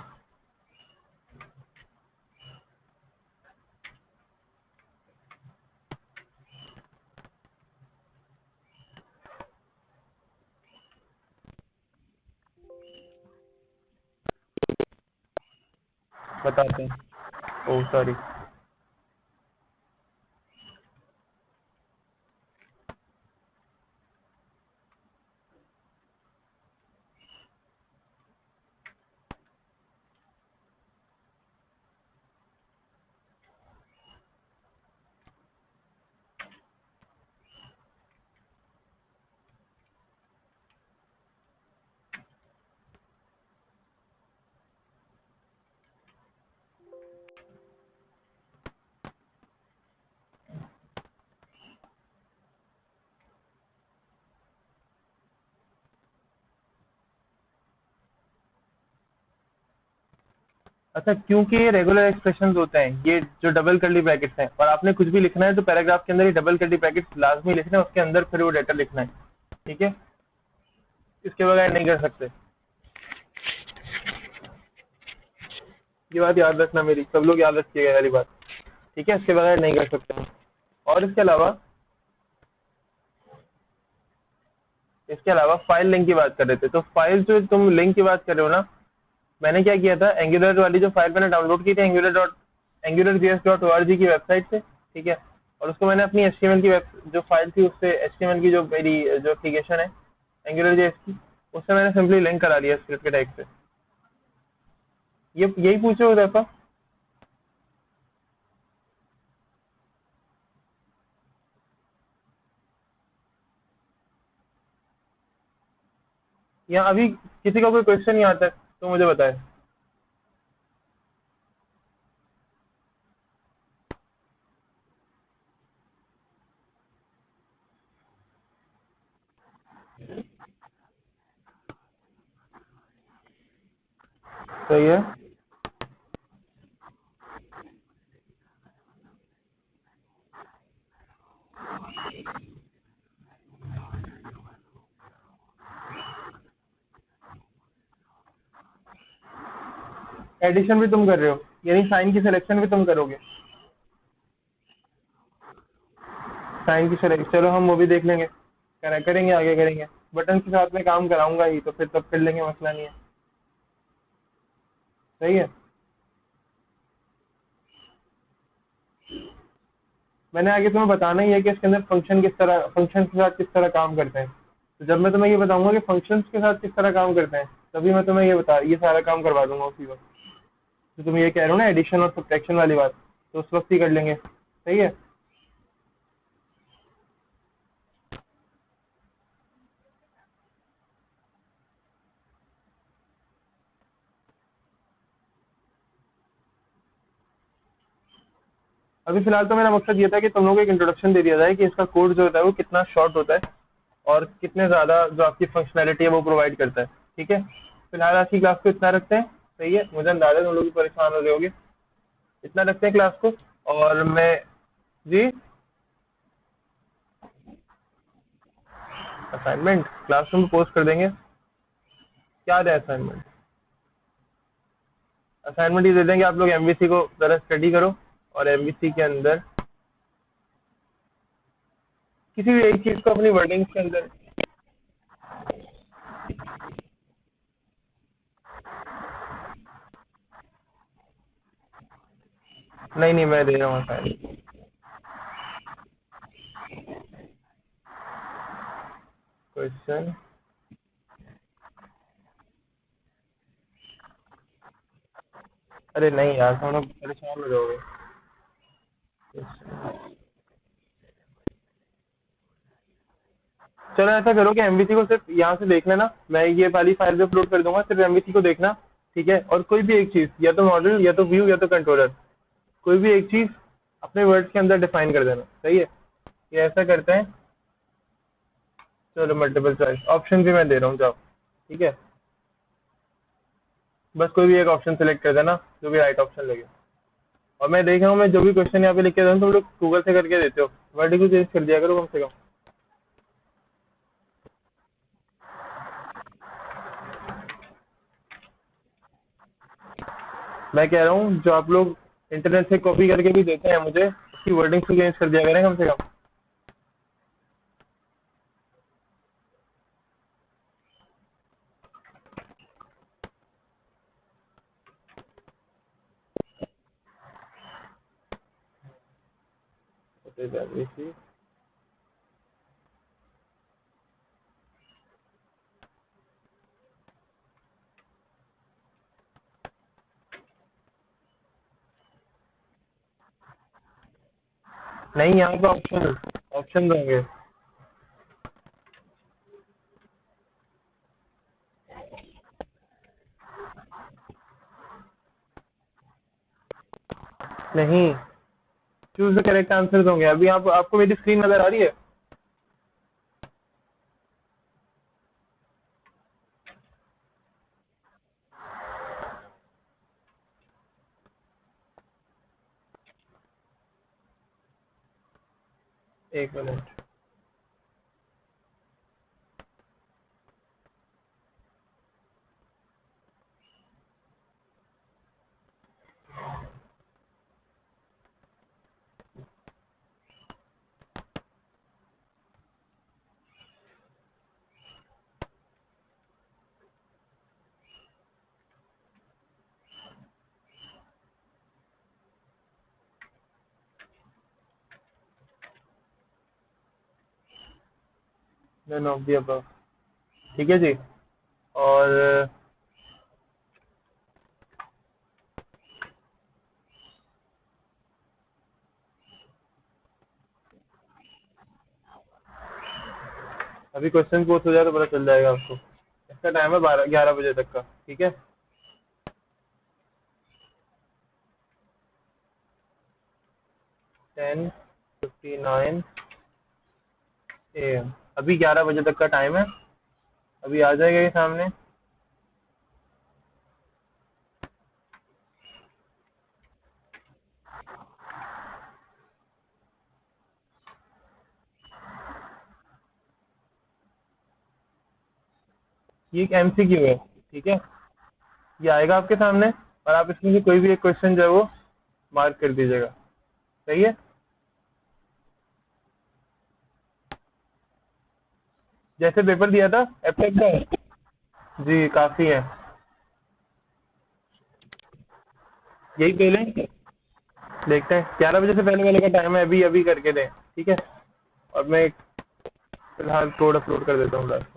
बताते हैं। Oh sorry. अच्छा, क्योंकि ये रेगुलर एक्सप्रेशंस होते हैं, ये जो डबल कर्ली ब्रैकेट्स हैं, और आपने कुछ भी लिखना है तो पैराग्राफ के अंदर ये डबल कर्ली ब्रैकेट्स लाजमी लिखना है, उसके अंदर फिर वो डेटा लिखना है, ठीक है। इसके बगैर नहीं कर सकते। ये बात याद रखना, मेरी सब लोग याद रखिएगा वाली बात, ठीक है। इसके बगैर नहीं कर सकते। और इसके अलावा फाइल लिंक की बात कर रहे थे, तो फाइल जो तुम लिंक की बात कर रहे हो ना, मैंने क्या किया था, एंगुलर वाली जो फाइल मैंने डाउनलोड की थी angular.js.org की वेबसाइट से, ठीक है। और उसको मैंने अपनी HTML की जो फाइल थी उससे, HTML की जो मेरी जो एप्लीकेशन है एंगुलर जेएस की, उससे मैंने सिंपली लिंक करा लिया स्क्रिप्ट के टैग से, ये यही पूछे हो दफा। या अभी किसी का कोई क्वेश्चन नहीं आता है तो मुझे बताए। सही है। एडिशन भी तुम कर रहे हो, यानी साइन की सिलेक्शन भी तुम करोगे। साइन की सिलेक्शन, चलो हम वो भी देख लेंगे, करेंगे आगे करेंगे। बटन के साथ में काम कराऊंगा ही तो फिर तब कर लेंगे, मसला नहीं है। सही है। मैंने आगे तुम्हें बताना ही है कि इसके अंदर फंक्शन किस तरह, फंक्शन के साथ किस तरह काम करते हैं। तो जब मैं तुम्हें ये बताऊंगा कि फंक्शंस के साथ किस तरह काम करते हैं, तभी मैं तुम्हें ये सारा काम करवा दूंगा उसी वक्त। तो तुम ये कह रहे हो ना एडिशन और सब्ट्रैक्शन वाली बात, तो उस वक्त ही कर लेंगे। सही है। अभी फिलहाल तो मेरा मकसद ये था कि तुम लोगों को एक इंट्रोडक्शन दे दिया जाए कि इसका कोड जो होता है वो कितना शॉर्ट होता है और कितने ज़्यादा जो आपकी फंक्शनैलिटी है वो प्रोवाइड करता है। ठीक है, फिलहाल आज की क्लास को इतना रखते हैं। सही है, मुझे अंदाजा है तुम लोग भी परेशान हो रहे होगे। इतना रखते हैं क्लास को। और मैं, जी, असाइनमेंट क्लासरूम में पोस्ट कर देंगे। क्या है असाइनमेंट? असाइनमेंट ये दे देंगे आप लोग एमवीसी को ज़रा स्टडी करो, और एमवीसी के अंदर किसी भी एक चीज़ को अपनी वर्डिंग्स के अंदर। नहीं नहीं, मैं दे रहा हूँ असाइनमेंट। क्वेश्चन, अरे नहीं यार, हम लोग परेशान हो जाओगे। चलो ऐसा करो कि एमवीसी को सिर्फ यहाँ से देख लेना, मैं ये वाली फाइल भी अपलोड कर दूंगा, सिर्फ एमवीसी को देखना। ठीक है, और कोई भी एक चीज़, या तो मॉडल या तो व्यू या तो कंट्रोलर, कोई भी एक चीज़ अपने वर्ड्स के अंदर डिफाइन कर देना। सही है, ये ऐसा करते हैं। चलो मल्टीपल चॉइस ऑप्शन भी मैं दे रहा हूँ, जाओ। ठीक है, बस कोई भी एक ऑप्शन सेलेक्ट कर देना, जो भी राइट ऑप्शन लगे। और मैं देख रहा हूँ, मैं जो भी क्वेश्चन यहाँ पे लिख के दे रहा हूँ तुम लोग गूगल से करके देते हो, वर्ड को चेंज कर दिया करो कम से कम। मैं कह रहा हूँ जो आप लोग इंटरनेट से कॉपी करके भी देते हैं मुझे, उसकी वर्डिंग को चेंज कर दिया करें कम से कम। नहीं, यहाँ पे ऑप्शन ऑप्शन होंगे। नहीं, चूज द करेक्ट आंसर होंगे। अभी आप, आपको मेरी स्क्रीन नजर आ रही है? एक minute. None of the above. ठीक है जी। और अभी क्वेश्चन पोस्ट हो जाए तो पता चल जाएगा आपको। इसका टाइम है 11 बजे तक का, ठीक है। 10:59 AM, अभी 11 बजे तक का टाइम है। अभी आ जाएगा ये सामने। ये एक MCQ है, ठीक है। ये आएगा आपके सामने और आप इसमें से कोई भी एक क्वेश्चन जो है वो मार्क कर दीजिएगा, सही है। जैसे पेपर दिया था एबटेक का, जी काफी है। यही पहले देखते हैं, 11 बजे से पहले वाले का टाइम है, अभी अभी करके दें, ठीक है। और मैं फिलहाल कोड अपलोड कर देता हूँ।